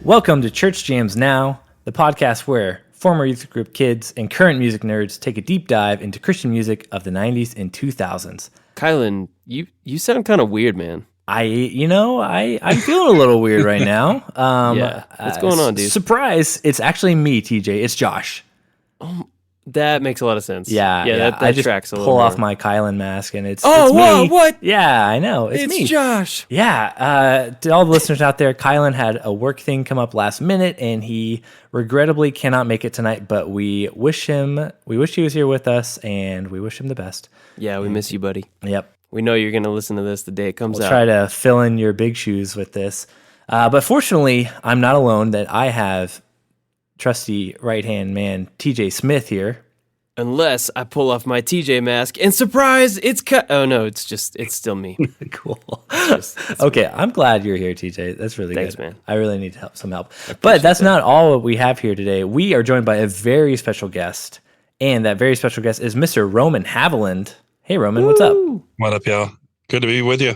Welcome to Church Jams Now, the podcast where former youth group kids and current music nerds take a deep dive into Christian music of the 90s and 2000s. Kylan, you sound kind of weird, man. I'm feeling a little weird right now. What's going on, dude? Surprise, it's actually me, TJ. It's Josh. That makes a lot of sense. Yeah. That I just tracks a little pull more. off my Kylan mask, and it's whoa, me. what? Yeah, I know. It's me. Josh. Yeah, to all the listeners out there, Kylan had a work thing come up last minute, and he regrettably cannot make it tonight, but we wish he was here with us, and we wish him the best. Yeah, we miss you, buddy. Yep. We know you're going to listen to this the day it comes out. Try to fill in your big shoes with this. But fortunately, I'm not alone, that I have trusty right-hand man TJ Smith here. Unless I pull off my TJ mask and surprise, it's Oh no, it's still me. Cool. It's Okay, me. I'm glad you're here, TJ. That's really Thanks, good. man. I really need some help. But that's not all we have here today. We are joined by a very special guest, and that very special guest is Mr. Roman Haviland. Hey, Roman, what's up? What up, y'all? Good to be with you.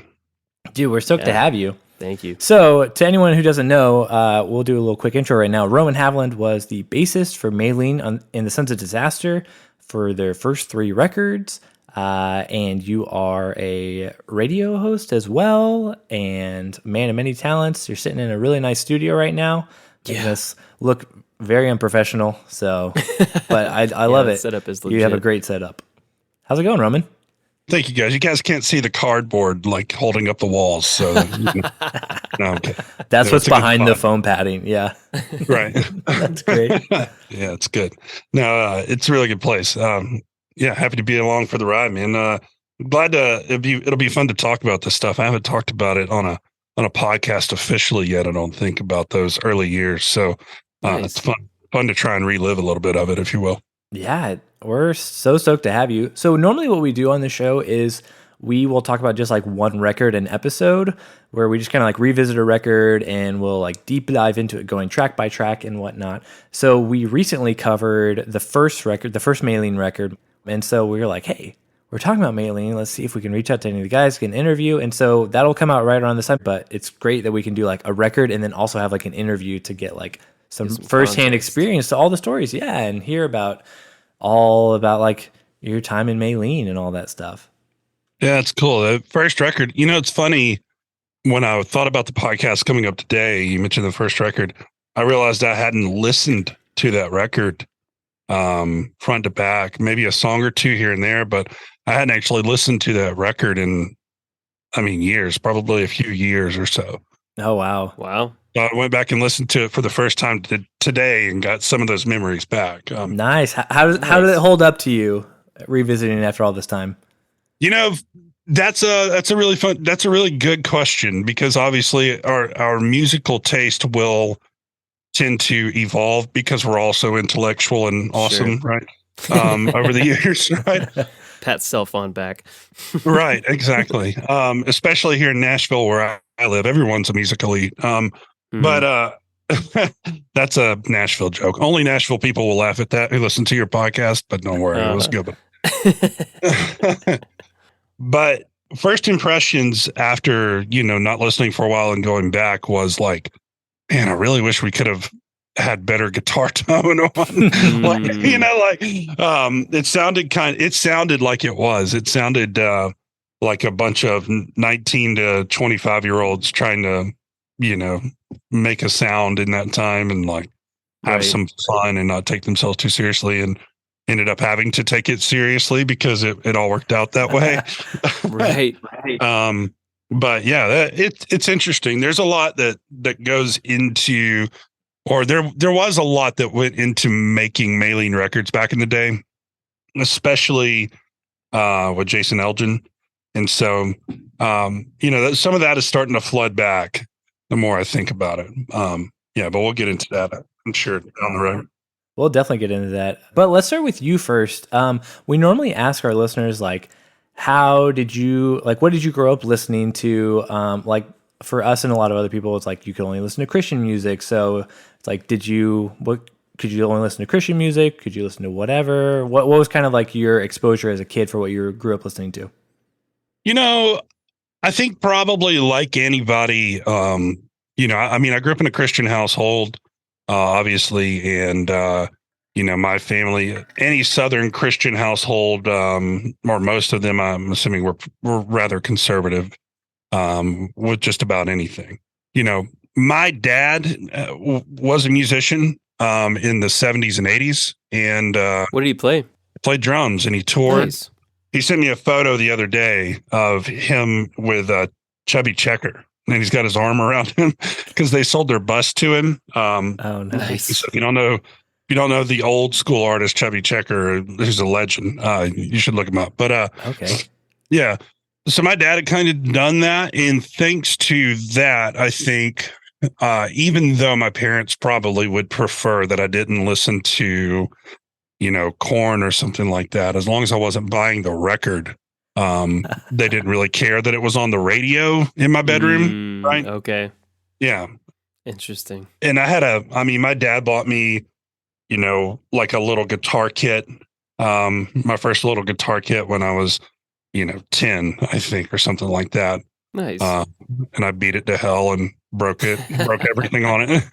Dude, we're stoked to have you. Thank you. So, to anyone who doesn't know, we'll do a little quick intro right now. Roman Haviland was the bassist for Maylene in the Sons of Disaster for their first 3 records, and you are a radio host as well, and man of many talents. You're sitting in a really nice studio right now. Making us look very unprofessional. So, but I love it. Setup is legit. You have a great setup. How's it going, Roman? Thank you, guys. You guys can't see the cardboard like holding up the walls, so no, okay. That's what's behind the foam padding. Yeah, right. That's great. Yeah, it's good. No, it's a really good place. Happy to be along for the ride, man. Glad to. It'll be fun to talk about this stuff. I haven't talked about it on a podcast officially yet. I don't think about those early years, so Nice. It's fun to try and relive a little bit of it, if you will. Yeah, we're so stoked to have you. So normally what we do on the show is we will talk about just like one record an episode, where we just kind of like revisit a record and we'll like deep dive into it, going track by track and whatnot. So we recently covered the first record, the first Maylene record. And so we were like, hey, we're talking about Maylene. Let's see if we can reach out to any of the guys, get an interview. And so that'll come out right around this time. But it's great that we can do like a record and then also have like an interview to get like some firsthand experience to all the stories. Yeah, and hear about like your time in Maylene and all that stuff. Yeah, it's cool. The first record, it's funny, when I thought about the podcast coming up today, you mentioned the first record, I realized I hadn't listened to that record front to back, maybe a song or two here and there, but I hadn't actually listened to that record in, years, probably a few years or so. Oh, wow. Wow. So I went back and listened to it for the first time today and got some of those memories back. Nice. How did it hold up to you revisiting after all this time? That's a really good question, because obviously our musical taste will tend to evolve because we're also intellectual and awesome, right? Over the years, right? Pat self on back. Right, exactly. Especially here in Nashville where I live, everyone's a musical elite. But that's a Nashville joke. Only Nashville people will laugh at that who listen to your podcast, but don't worry, it was good. But first impressions after, not listening for a while and going back was like, man, I really wish we could have had better guitar tone on. It sounded like it was. It sounded like a bunch of 19 to 25-year-olds trying to, make a sound in that time and like have some fun and not take themselves too seriously, and ended up having to take it seriously because it all worked out that way. Right. But yeah, it's interesting. There's a lot that goes into, or there was a lot that went into making Maylene records back in the day, especially with Jason Elgin. And so, some of that is starting to flood back the more I think about it. But we'll get into that, I'm sure, down the road. We'll definitely get into that. But let's start with you first. We normally ask our listeners, like, what did you grow up listening to? Like for us and a lot of other people, it's like you could only listen to Christian music. So it's like, could you only listen to Christian music? Could you listen to whatever? What was kind of like your exposure as a kid for what you grew up listening to? I think probably like anybody, I mean, I grew up in a Christian household, obviously, and my family, any Southern Christian household, or most of them, I'm assuming were rather conservative, with just about anything. My dad was a musician, in the 70s and 80s, and What did he play? played drums, and he toured. Nice. He sent me a photo the other day of him with Chubby Checker, and he's got his arm around him because they sold their bus to him. Oh, nice. So if you don't know the old school artist Chubby Checker, who's a legend, you should look him up. But Okay. yeah. So my dad had kind of done that, and thanks to that, I think, even though my parents probably would prefer that I didn't listen to, Korn or something like that, as long as I wasn't buying the record, they didn't really care that it was on the radio in my bedroom, right? Okay. Yeah. Interesting. And my dad bought me, like a little guitar kit, my first little guitar kit when I was, 10, I think, or something like that. Nice. And I beat it to hell and broke everything on it.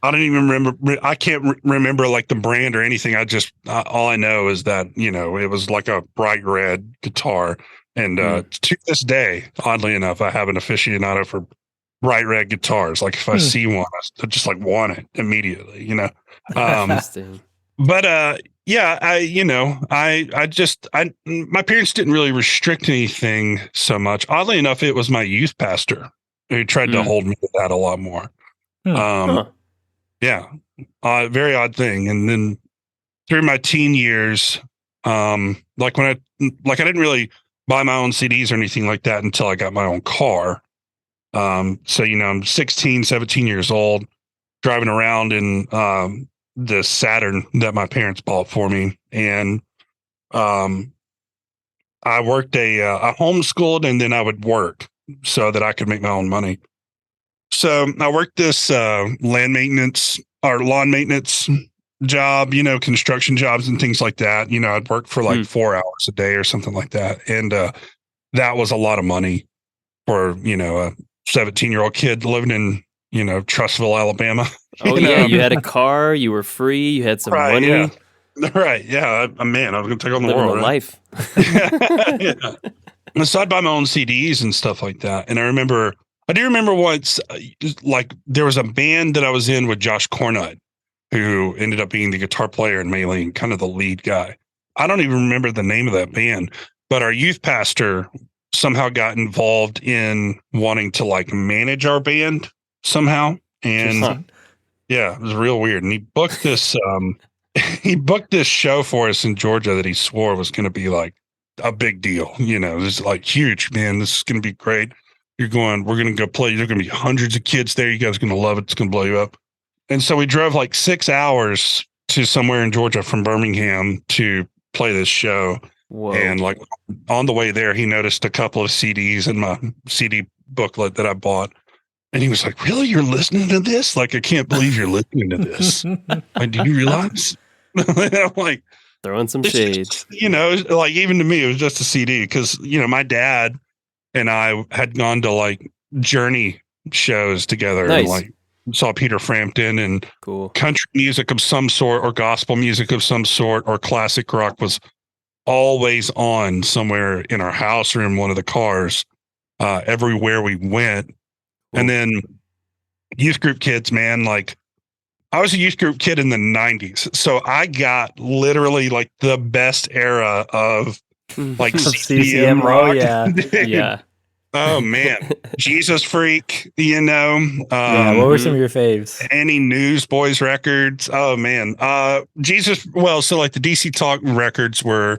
I don't even remember. I can't remember like the brand or anything. All I know is that, it was like a bright red guitar. And to this day, oddly enough, I have an aficionado for bright red guitars. Like if I see one, I just like want it immediately, Interesting. But yeah, my parents didn't really restrict anything so much. Oddly enough, it was my youth pastor who tried to hold me to that a lot more. Yeah, very odd thing. And then through my teen years, I didn't really buy my own CDs or anything like that until I got my own car. So, I'm 16, 17 years old, driving around in the Saturn that my parents bought for me. And I worked I homeschooled, and then I would work so that I could make my own money. So I worked this lawn maintenance job, construction jobs and things like that. I'd work for like 4 hours a day or something like that. And that was a lot of money for, a 17-year-old kid living in, Trussville, Alabama. Oh, yeah. You had a car. You were free. You had some money. Yeah. Right. Yeah. Man, I was going to take on the Living world. a life. Yeah. So I'd buy my own CDs and stuff like that. And I do remember once, like there was a band that I was in with Josh Cornutt, who ended up being the guitar player in Maylene, kind of the lead guy. I don't even remember the name of that band, but our youth pastor somehow got involved in wanting to like manage our band somehow. And yeah, it was real weird. And he booked this, show for us in Georgia that he swore was going to be like a big deal. It's like huge, man. This is going to be great. We're going to go play. There's going to be hundreds of kids there. You guys are going to love it. It's going to blow you up. And so we drove like 6 hours to somewhere in Georgia from Birmingham to play this show. Whoa. And like on the way there, he noticed a couple of CDs in my CD booklet that I bought. And he was like, "Really? You're listening to this? Like, I can't believe you're listening to this. Like, do you realize?" I'm like, throwing some shade. Like even to me, it was just a CD because, my dad and I had gone to like Journey shows together. Nice. And like saw Peter Frampton, and Cool. country music of some sort or gospel music of some sort or classic rock was always on somewhere in our house or in one of the cars, everywhere we went. Cool. And then youth group kids, man, like I was a youth group kid in the 90s. So I got literally like the best era of like CCM rock. Oh, yeah. Yeah. Oh man, Jesus Freak, yeah, what were some of your faves? Any Newsboys records? Oh man, so like the DC Talk records were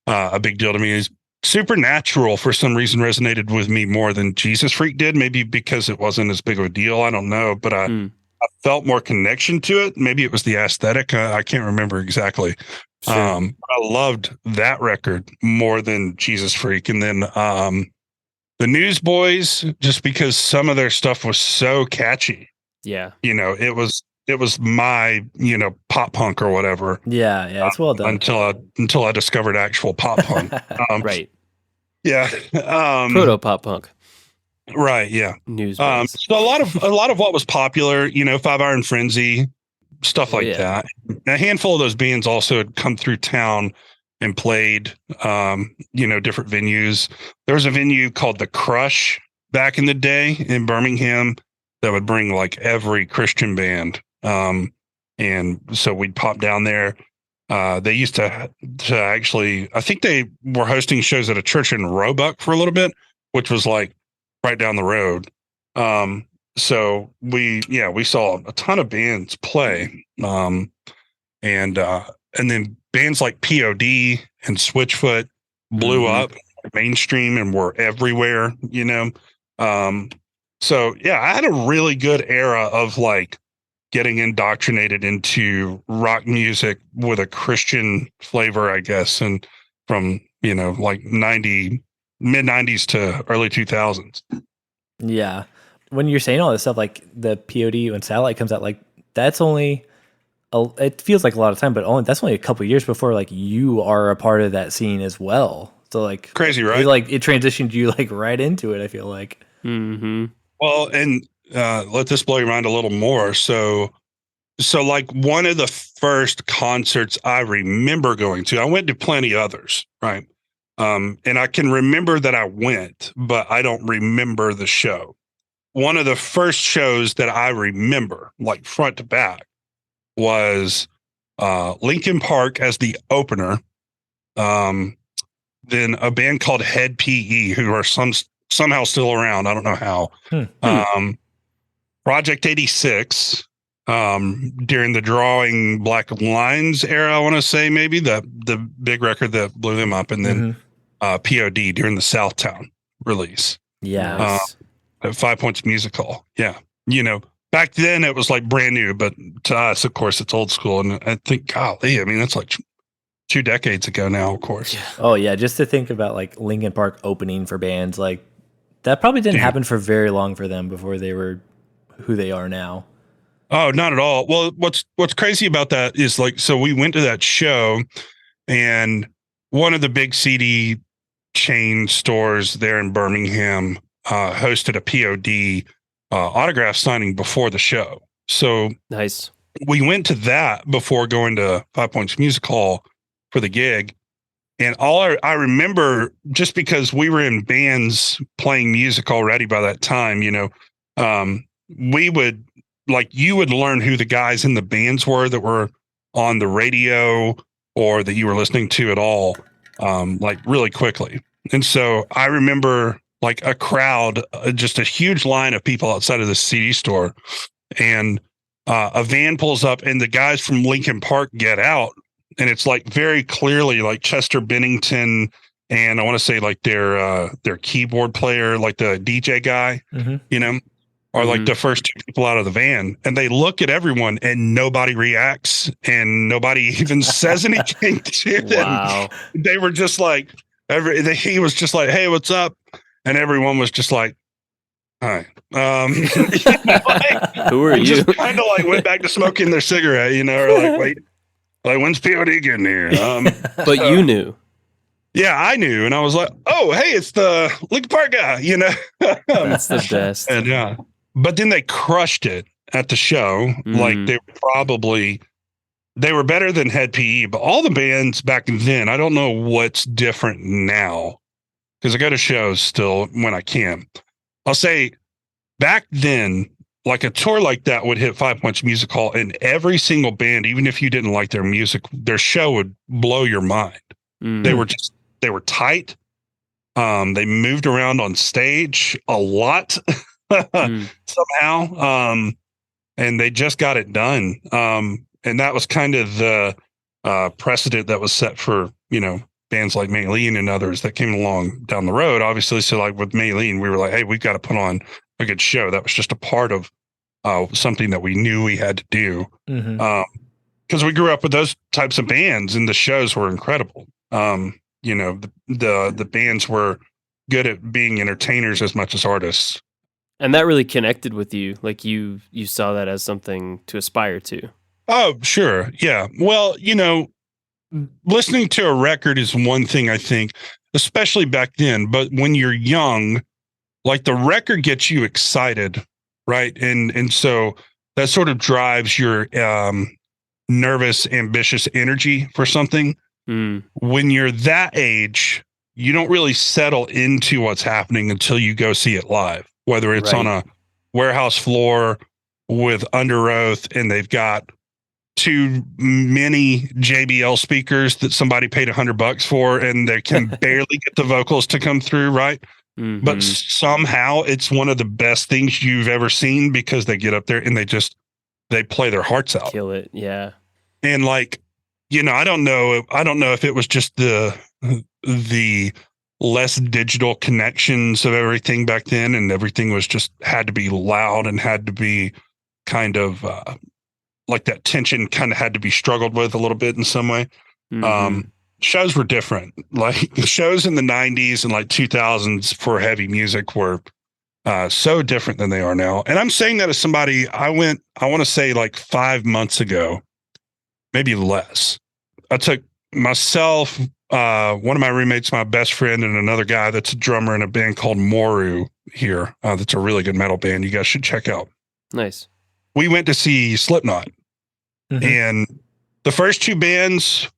a big deal to me. Supernatural for some reason resonated with me more than Jesus Freak did. Maybe because it wasn't as big of a deal. I don't know, but I felt more connection to it. Maybe it was the aesthetic. I can't remember exactly. Sure. I loved that record more than Jesus Freak, and then the Newsboys, just because some of their stuff was so catchy. Yeah. It was my, pop punk or whatever. Yeah, it's well done. Until I discovered actual pop punk. Right. Yeah. Proto pop punk. Right. Yeah. news buzz. So a lot of what was popular, 5 Iron Frenzy, stuff Oh like yeah. that. A handful of those bands also had come through town and played, different venues. There was a venue called The Crush back in the day in Birmingham that would bring like every Christian band. And so we'd pop down there. They used to actually, I think they were hosting shows at a church in Roebuck for a little bit, which was like right down the road. So we saw a ton of bands play. And then bands like POD and Switchfoot blew up mainstream and were everywhere. So yeah, I had a really good era of like getting indoctrinated into rock music with a Christian flavor, I guess, and from like mid 90s to early 2000s. Yeah. When you're saying all this stuff, like the POD when Satellite comes out, like that's only it feels like a lot of time, but that's only a couple years before like you are a part of that scene as well. So like Crazy, right? It transitioned you like right into it. I feel like. Mm-hmm. Well, and let this blow your mind a little more. So like one of the first concerts I remember going to, I went to plenty others, right? And I can remember that I went, but I don't remember the show. One of the first shows that I remember, like front to back, was Linkin Park as the opener. Then a band called Head PE, who are somehow still around. I don't know how. Project 86, during the Drawing Black Lines era, I want to say maybe the big record that blew them up, and then POD during the Southtown release. Yeah. Nice. At 5 Points Music Hall. Yeah. Back then it was like brand new, but to us, of course, it's old school. And I think, golly, I mean, that's like 2 decades ago now, of course. Yeah. Oh yeah, just to think about like Linkin Park opening for bands like that probably didn't happen for very long for them before they were who they are now. Oh, not at all. Well, what's crazy about that is like, so we went to that show, and one of the big CD chain stores there in Birmingham hosted a POD autograph signing before the show. So Nice. we went to that before going to 5 Points Music Hall for the gig. And all I remember, just because we were in bands playing music already by that time, we would, like, you would learn who the guys in the bands were that were on the radio or that you were listening to at all, like really quickly. And so I remember like a crowd, just a huge line of people outside of the CD store, and a van pulls up and the guys from Linkin Park get out, and it's like very clearly like Chester Bennington and I want to say like their keyboard player, like the DJ guy, are like the first 2 people out of the van, and they look at everyone and nobody reacts and nobody even says anything to them. Wow. They were just like, he was just like, "Hey, what's up?" And everyone was just like, "Hi." Who are you? Just kind of like went back to smoking their cigarette, or like, wait, like, when's POD getting here? But you knew. Yeah, I knew, and I was like, "Oh, hey, it's the Linkin Park guy," That's the best. And yeah, but then they crushed it at the show. Like they were better than Head PE, but all the bands back then, I don't know what's different now, because I go to shows still when I can. I'll say back then, like a tour like that would hit 5 Points Music Hall, and every single band, even if you didn't like their music, their show would blow your mind. They were tight. They moved around on stage a lot somehow. And they just got it done. And that was kind of the precedent that was set for, bands like Maylene and others that came along down the road, obviously. So like with Maylene, we were like, hey, we've got to put on a good show. That was just a part of something that we knew we had to do. Because we grew up with those types of bands, and the shows were incredible. The bands were good at being entertainers as much as artists. And that really connected with you. Like you saw that as something to aspire to. Oh, sure. Yeah. Well, listening to a record is one thing, I think, especially back then. But when you're young, like the record gets you excited, right? And so that sort of drives your nervous, ambitious energy for something. Mm, When you're that age, you don't really settle into what's happening until you go see it live, whether it's on right. a warehouse floor with Under Oath and they've got too many JBL speakers that somebody paid $100 for and they can barely get the vocals to come through, right? But Mm-hmm. somehow it's one of the best things you've ever seen because they get up there and they play their hearts out. Kill it. Yeah. And like, I don't know if it was just the less digital connections of everything back then, and everything was just had to be loud and had to be kind of like that tension kind of had to be struggled with a little bit in some way. Mm-hmm. Shows were different. Like shows in the 90s and like 2000s for heavy music were so different than they are now. And I'm saying that as somebody, I want to say like 5 months ago, maybe less. I took myself, one of my roommates, my best friend, and another guy that's a drummer in a band called Moru here. That's a really good metal band you guys should check out. Nice. We went to see Slipknot. Mhm. And the first two bands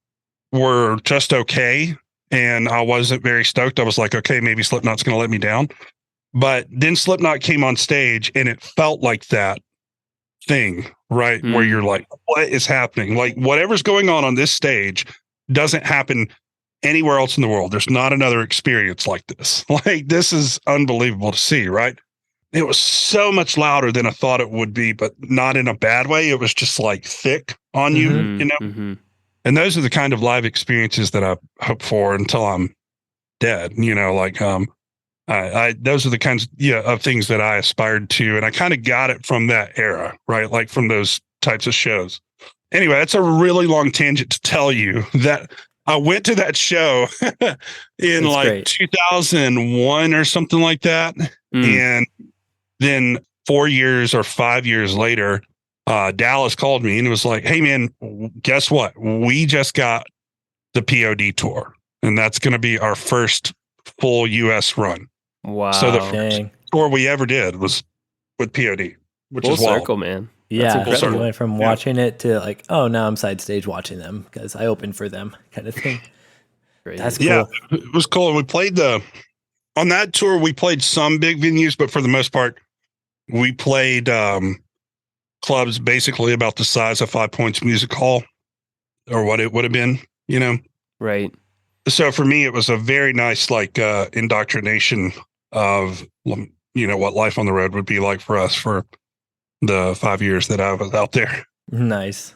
were just okay. And I wasn't very stoked. I was like, okay, maybe Slipknot's going to let me down. But then Slipknot came on stage and it felt like that thing, right? Where you're like, what is happening? Like whatever's going on this stage doesn't happen anywhere else in the world. There's not another experience like this. Like this is unbelievable to see, right? It was so much louder than I thought it would be, but not in a bad way. It was just like thick on you, Mm-hmm. And those are the kind of live experiences that I hope for until I'm dead. Those are the kinds of things that I aspired to, and I kind of got it from that era, right? Like from those types of shows. Anyway, that's a really long tangent to tell you that I went to that show in That's like great. 2001 or something like that, and then 4 years or 5 years later, Dallas called me and it was like, "Hey man, guess what? We just got the POD tour, and that's going to be our first full U.S. run." Wow. So the first Dang. tour we ever did was with POD, which Full is wild. circle, man. Yeah, incredible. so you went from watching it to like, oh, now I'm side stage watching them because I opened for them, kind of thing. Crazy. That's cool. Yeah, it was cool. And we played on that tour, we played some big venues, but for the most part, we played clubs basically about the size of 5 Points Music Hall, or what it would have been, Right. So for me, it was a very nice like indoctrination of what life on the road would be like for us for the 5 years that I was out there. Nice.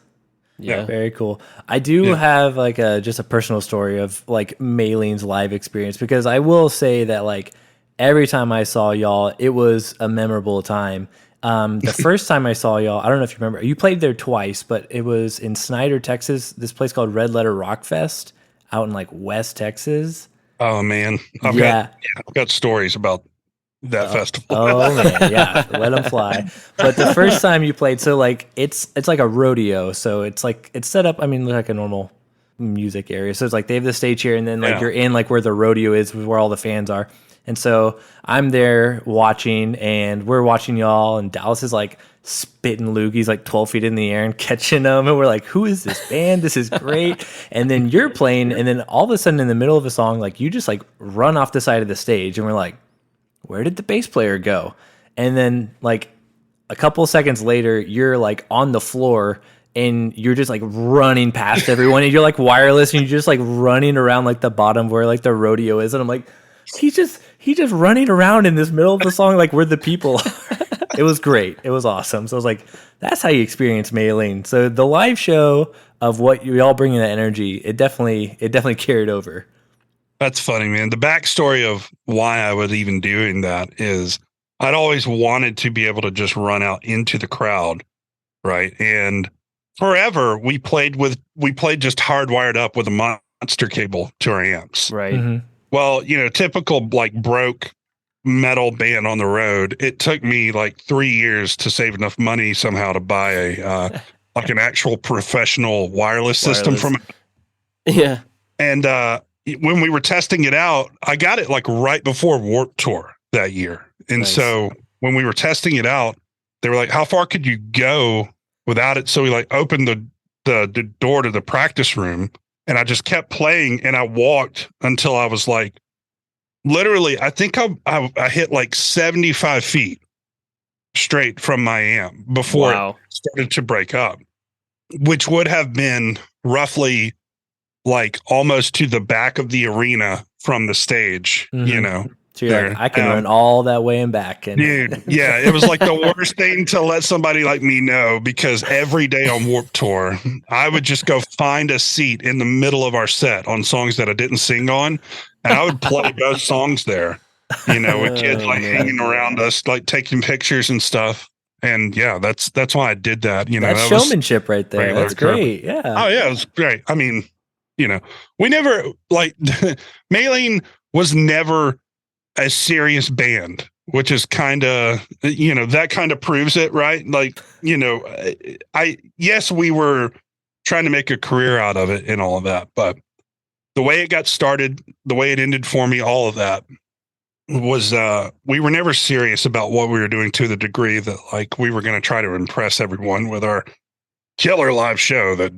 Yeah. Very cool. I do have like just a personal story of like Maylene's live experience, because I will say that like every time I saw y'all, it was a memorable time. The first time I saw y'all, I don't know if you remember, you played there twice, but it was in Snyder, Texas, this place called Red Letter Rock Fest out in like West Texas. Oh man, I've got stories about that festival. Oh man, yeah, let them fly. But the first time you played, so like it's like a rodeo, so it's set up. I mean, like a normal music area. So it's like they have the stage here, and then like you're in like where the rodeo is, where all the fans are. And so I'm there watching, and we're watching y'all, and Dallas is like spitting loogies like 12 feet in the air and catching them, and we're like, who is this band? This is great. And then you're playing, and then all of a sudden in the middle of a song, like you just like run off the side of the stage, and we're like, where did the bass player go? And then like a couple seconds later, you're like on the floor and you're just like running past everyone, and you're like wireless, and you're just like running around like the bottom where like the rodeo is. And I'm like, he's just running around in this middle of the song like where the people are. It was great. It was awesome. So I was like, that's how you experience Maylene. So the live show of what you all bring in that energy, it definitely carried over. That's funny, man. The backstory of why I was even doing that is I'd always wanted to be able to just run out into the crowd, right? And forever we played just hardwired up with a monster cable to our amps. Right. Mm-hmm. Well, typical like broke metal band on the road. It took me like 3 years to save enough money somehow to buy a like an actual professional wireless system from. Yeah. And when we were testing it out, I got it like right before Warped Tour. that year. And Nice. so when we were testing it out, they were like, how far could you go without it? So we like opened the door to the practice room, and I just kept playing, and I walked until I was like, literally, I think I hit like 75 feet straight from my amp before it started to break up, which would have been roughly like almost to the back of the arena from the stage, you know. So you're like, I can run all that way and back. And dude, yeah, it was like the worst thing to let somebody like me know, because every day on Warped Tour, I would just go find a seat in the middle of our set on songs that I didn't sing on, and I would play both songs there, you know, with kids like hanging around us, like taking pictures and stuff. And yeah, that's why I did that. You know, that's showmanship right there. That's great. Yeah. Oh yeah, it was great. I mean, you know, we never like Maylene was never a serious band, which is kind of, you know, that kind of proves it, right? Like, you know, yes, we were trying to make a career out of it and all of that, but the way it got started, the way it ended for me, all of that was, we were never serious about what we were doing, to the degree that like we were going to try to impress everyone with our killer live show that,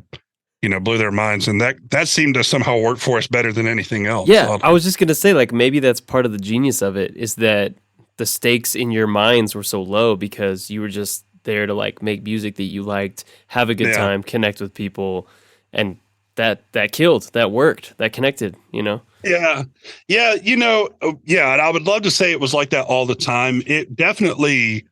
you know, blew their minds. And that seemed to somehow work for us better than anything else. Yeah, I was just going to say, like, maybe that's part of the genius of it, is that the stakes in your minds were so low because you were just there to, like, make music that you liked, have a good time, connect with people, and that killed, that worked, that connected, you know? Yeah. Yeah, you know, yeah, and I would love to say it was like that all the time. It definitely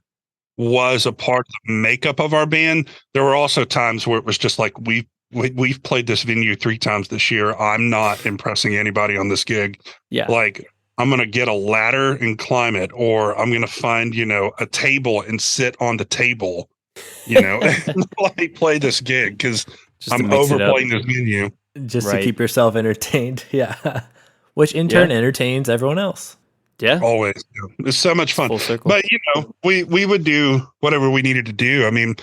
was a part of the makeup of our band. There were also times where it was just like, we've played this venue 3 times this year. I'm not impressing anybody on this gig. Yeah. Like, I'm going to get a ladder and climb it, or I'm going to find, you know, a table and sit on the table, you know, and like play this gig because I'm overplaying this venue. Just to keep yourself entertained. Yeah. Which in turn entertains everyone else. Yeah. Always. Yeah. It's so much fun. Full circle. But, you know, we would do whatever we needed to do. I mean,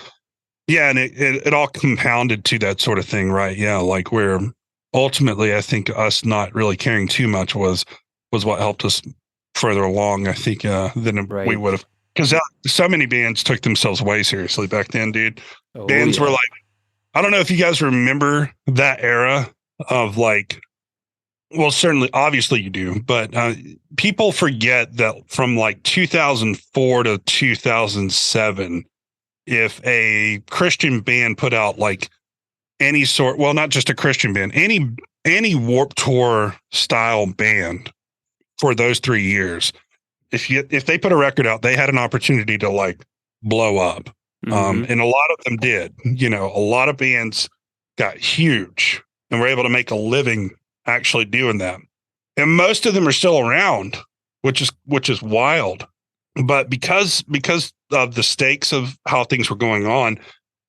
yeah, and it all compounded to that sort of thing, right? Yeah, like where ultimately I think us not really caring too much was what helped us further along, I think, than we would have. Because so many bands took themselves way seriously back then, dude. Bands were like, I don't know if you guys remember that era of like, well, certainly, obviously you do, but people forget that from like 2004 to 2007, if a Christian band put out like any sort, well, not just a Christian band, any Warped Tour style band for those 3 years, if they put a record out, they had an opportunity to like blow up. And a lot of them did. You know, a lot of bands got huge and were able to make a living actually doing that. And most of them are still around, which is wild. But because of the stakes of how things were going on,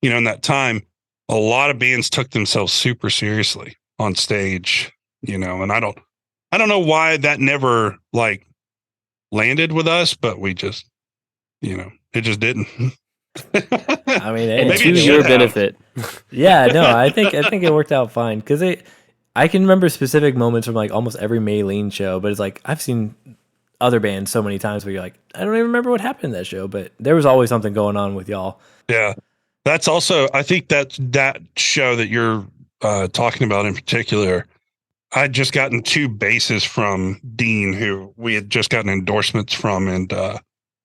you know, in that time, a lot of bands took themselves super seriously on stage, you know, and I don't know why that never like landed with us, but we just, you know, it just didn't. I mean, to your benefit. Yeah, no, I think it worked out fine because I can remember specific moments from like almost every Maylene show, but it's like I've seen other bands so many times where you're like, I don't even remember what happened in that show, but there was always something going on with y'all. Yeah, that's also, I think that show that you're talking about in particular, I'd just gotten 2 basses from Dean, who we had just gotten endorsements from, and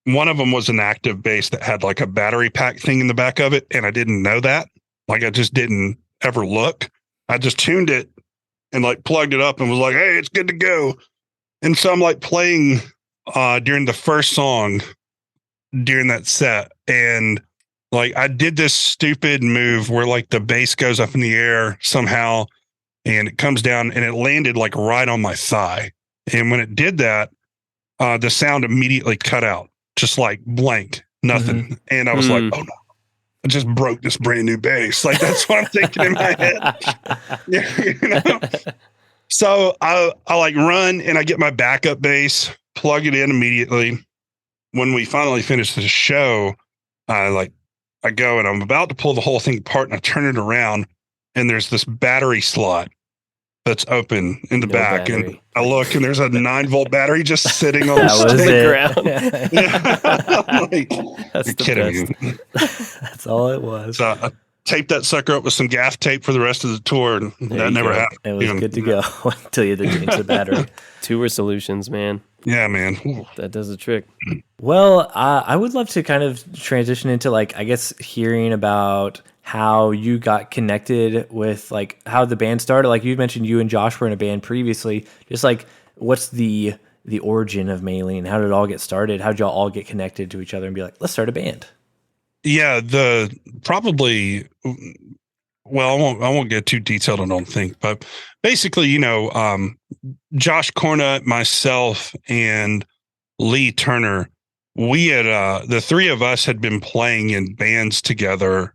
one of them was an active bass that had like a battery pack thing in the back of it, and I didn't know that. Like, I just didn't ever look. I just tuned it and like plugged it up and was like, hey, it's good to go. And so I'm like playing during the first song during that set, and like I did this stupid move where like the bass goes up in the air somehow and it comes down and it landed like right on my thigh. And when it did that, the sound immediately cut out, just like blank, nothing. And I was like, oh no, I just broke this brand new bass. Like, that's what I'm thinking in my head. You know? So I like run and I get my backup bass, plug it in immediately. When we finally finish the show, I go and I'm about to pull the whole thing apart and I turn it around and there's this battery slot that's open in the No back. battery. And I look and there's a 9-volt battery just sitting on That was the it. ground. I'm like, That's you're the kidding best. me. That's all it was. So I taped that sucker up with some gaff tape for the rest of the tour, and that you never go. happened. It was good to go until you had to change the battery. Tour solutions, man. Yeah, man. Ooh. That does the trick. Well, I would love to kind of transition into like, I guess, hearing about how you got connected with like how the band started. Like you mentioned, you and Josh were in a band previously. Just like, what's the origin of Maylene? How did it all get started? How did y'all all get connected to each other and be like, let's start a band? Yeah, well, I won't get too detailed, I don't think, but basically, Josh Cornut, myself, and Lee Turner, we had the three of us had been playing in bands together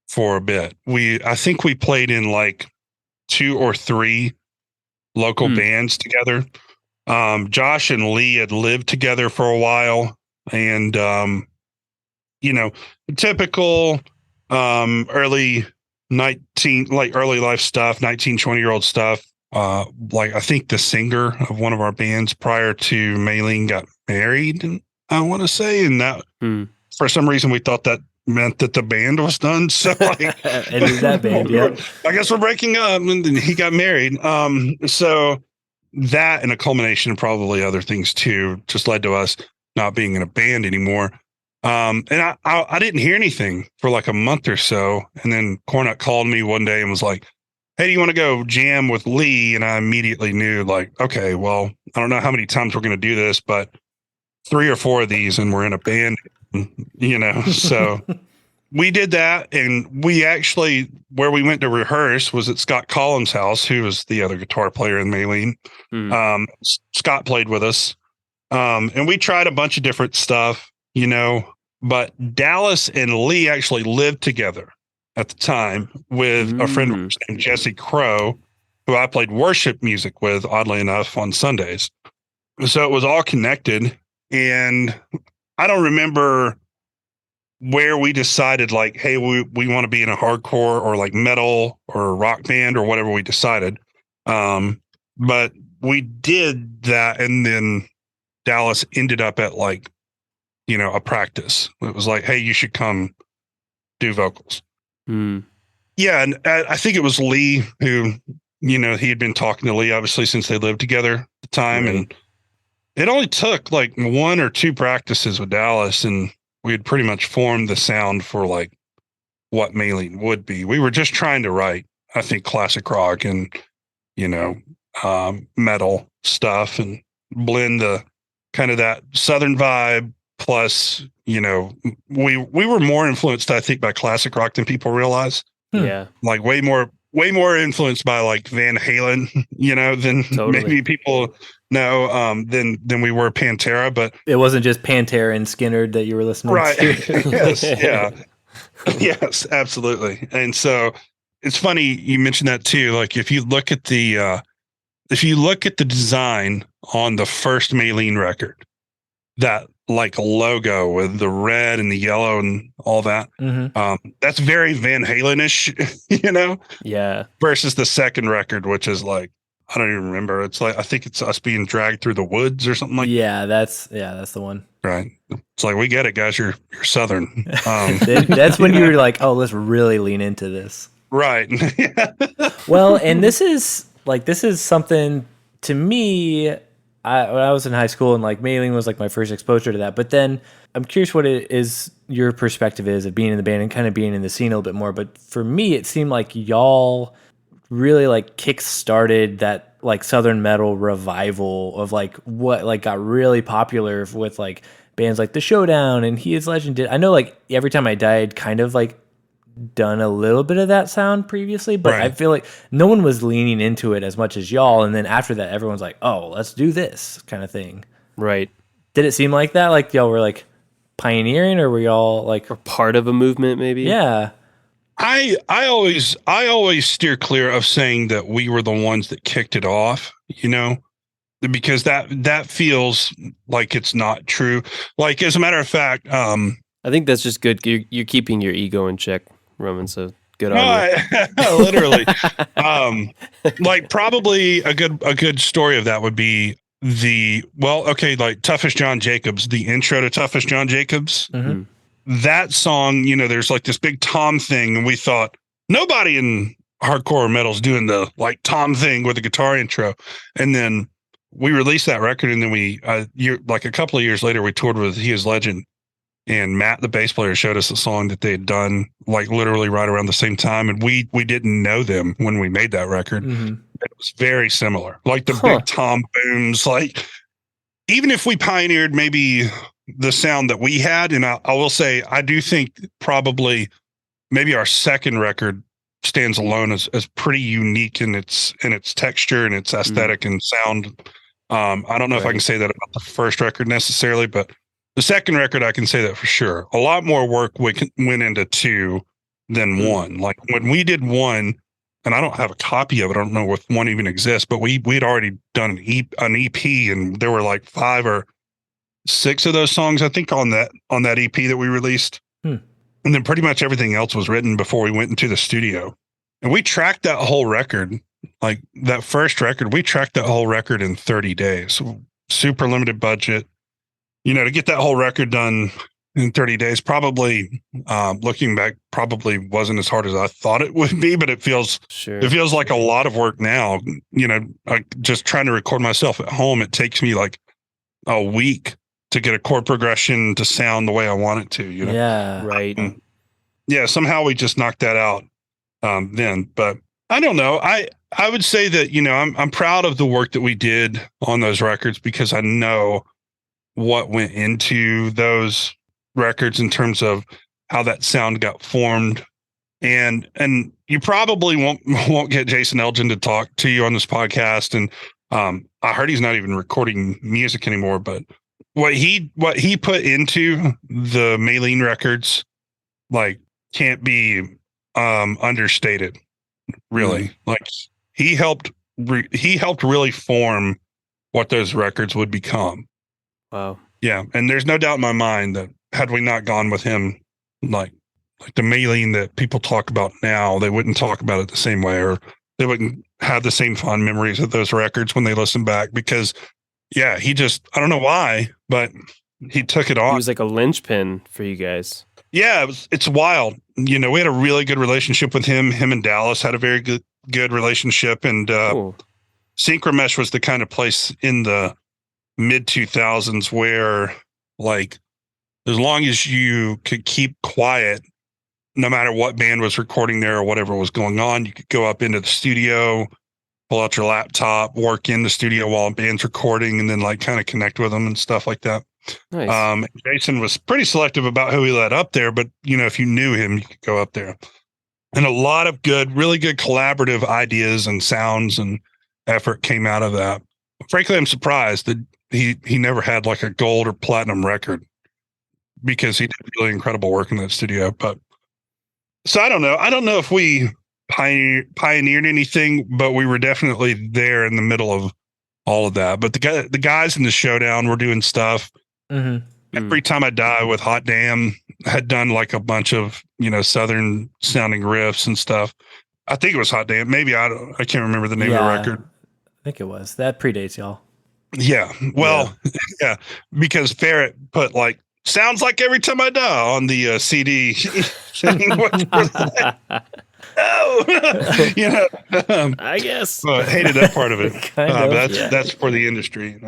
for a bit. I think we played in like 2 or 3 local bands together. Josh and Lee had lived together for a while, and typical early life stuff, 19, 20-year-old stuff. Like I think the singer of one of our bands prior to Maylene got married, I want to say, and that for some reason we thought that meant that the band was done. So like, Ended that band, yeah. I guess we're breaking up, and then he got married. So that and a culmination of probably other things too just led to us not being in a band anymore. And I didn't hear anything for like a month or so, and then Cornut called me one day and was like, "Hey, do you want to go jam with Lee?" And I immediately knew, like, okay, well, I don't know how many times we're going to do this, but 3 or 4 of these, and we're in a band, So we did that, and we actually, where we went to rehearse was at Scott Collins' house, who was the other guitar player in Maylene. Scott played with us, and we tried a bunch of different stuff, but Dallas and Lee actually lived together at the time with a friend of ours named Jesse Crow, who I played worship music with, oddly enough, on Sundays. So it was all connected. And I don't remember where we decided, like, hey, we want to be in a hardcore or like metal or rock band or whatever we decided. But we did that. And then Dallas ended up at like, a practice. It was like, hey, you should come do vocals. Yeah. And I think it was Lee who, he had been talking to Lee, obviously, since they lived together at the time. Right. And it only took like 1 or 2 practices with Dallas, and we had pretty much formed the sound for like what Maylene would be. We were just trying to write, I think, classic rock and, metal stuff and blend the kind of that Southern vibe. Plus, we were more influenced, I think, by classic rock than people realize. Yeah. Like way more influenced by like Van Halen, than maybe people know, than we were Pantera. But it wasn't just Pantera and Skinner that you were listening to. Yes. Yeah. Yes, absolutely. And so it's funny you mentioned that too. Like if you look at the design on the first Maylene record, that like logo with the red and the yellow and all that. That's very Van Halen-ish, Yeah. Versus the second record, which is like, I don't even remember. It's like, I think it's us being dragged through the woods or something like that. Yeah, that's the one. Right. It's like, we get it, guys. You're Southern. That's when you were like, oh, let's really lean into this. Right. Well, and this is something to me. When I was in high school, and like Maylene was like my first exposure to that. But then I'm curious what it is your perspective is of being in the band and kind of being in the scene a little bit more. But for me, it seemed like y'all really like kick-started that like Southern metal revival of like what like got really popular with like bands like The Showdown and He Is Legend did. I know like Every Time I Died kind of like done a little bit of that sound previously, but right. I feel like no one was leaning into it as much as y'all. And then after that, everyone's like, oh, let's do this kind of thing. Right. Did it seem like that? Like y'all were like pioneering, or were y'all like or part of a movement maybe? Yeah. I always steer clear of saying that we were the ones that kicked it off, because that feels like it's not true. Like, as a matter of fact, I think that's just good. You're keeping your ego in check, Roman. So Good on you. Literally. Like probably a good story of that would be like Toughest John Jacobs, the intro to Toughest John Jacobs. Mm-hmm. That song, there's like this big tom thing, and we thought nobody in hardcore metal's doing the like tom thing with the guitar intro. And then we released that record, and then like a couple of years later, we toured with He Is Legend, and Matt, the bass player, showed us a song that they had done like literally right around the same time, and we didn't know them when we made that record. Mm-hmm. It was very similar, like the big tom booms. Like even if we pioneered maybe the sound that we had, and I will say I do think probably maybe our second record stands alone as pretty unique in its texture and its aesthetic and sound. I don't know if I can say that about the first record necessarily, but the second record I can say that for sure. A lot more work went into 2 than 1. Like when we did 1, and I don't have a copy of it, I don't know if 1 even exists, but we'd already done an EP, and there were like 5 or 6 of those songs, I think, on that EP that we released. And then pretty much everything else was written before we went into the studio. And we tracked that whole record, like that first record, we tracked that whole record in 30 days. Super limited budget. To get that whole record done in 30 days, probably looking back, probably wasn't as hard as I thought it would be, but it feels like a lot of work now. Like just trying to record myself at home, it takes me like a week to get a chord progression to sound the way I want it to, Yeah. Right. Yeah. Somehow we just knocked that out then, but I don't know. I would say that, I'm proud of the work that we did on those records, because I know what went into those records in terms of how that sound got formed. And you probably won't get Jason Elgin to talk to you on this podcast. And I heard he's not even recording music anymore, but what he put into the Maylene records, like, can't be understated, really. Like he helped really form what those records would become. Wow. Yeah. And there's no doubt in my mind that had we not gone with him, like the Maylene that people talk about now, they wouldn't talk about it the same way, or they wouldn't have the same fond memories of those records when they listen back, because I don't know why, but he took it on. He was like a linchpin for you guys. Yeah, it's wild. We had a really good relationship with him. Him and Dallas had a very good relationship, and Synchromesh was the kind of place in the mid 2000s where, like, as long as you could keep quiet, no matter what band was recording there or whatever was going on, you could go up into the studio, pull out your laptop, work in the studio while a band's recording, and then like kind of connect with them and stuff like that. Nice. Jason was pretty selective about who he let up there, but if you knew him, you could go up there. And a lot of really good collaborative ideas and sounds and effort came out of that. Frankly, I'm surprised that he never had like a gold or platinum record, because he did really incredible work in that studio. But so I don't know if we pioneered anything, but we were definitely there in the middle of all of that. But the guys in the Showdown were doing stuff. Mm-hmm. Every Time I Die with Hot Damn had done like a bunch of southern sounding riffs and stuff. I think it was Hot Damn. Maybe I can't remember the name of the record. I think it was. That predates y'all. Yeah. Well, yeah, because Ferret put like sounds like Every Time I Die on the CD. I guess. I hated that part of it. But that's for the industry.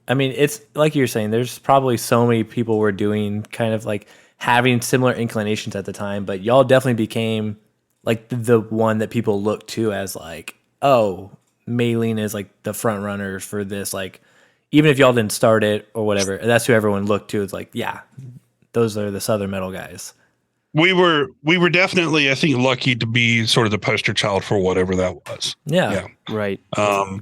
I mean, it's like you're saying, there's probably so many people were doing kind of like having similar inclinations at the time, but y'all definitely became like the one that people look to as like, oh, Maylene is like the front runners for this. Like, even if y'all didn't start it or whatever, that's who everyone looked to. It's like, yeah, those are the Southern metal guys. We were definitely, I think, lucky to be sort of the poster child for whatever that was. Yeah. Right.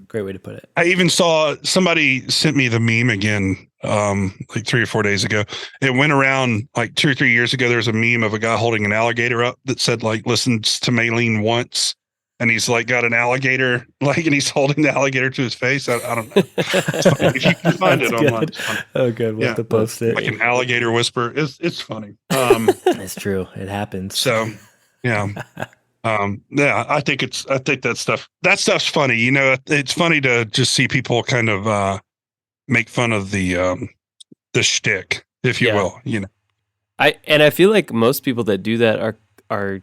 Great way to put it. I even saw somebody sent me the meme again, like 3 or 4 days ago. It went around like 2 or 3 years ago. There was a meme of a guy holding an alligator up that said like, listens to Maylene once. and he's like got an alligator, like, and he's holding the alligator to his face. I don't know. It's funny. If you can find it online, it's funny. Oh, good. We'll have to post it. Like an alligator whisper. It's funny. It's true. It happens. So, yeah. I think that stuff's funny. You know, it's funny to just see people kind of make fun of the shtick, if you will. You know, I feel like most people that do that are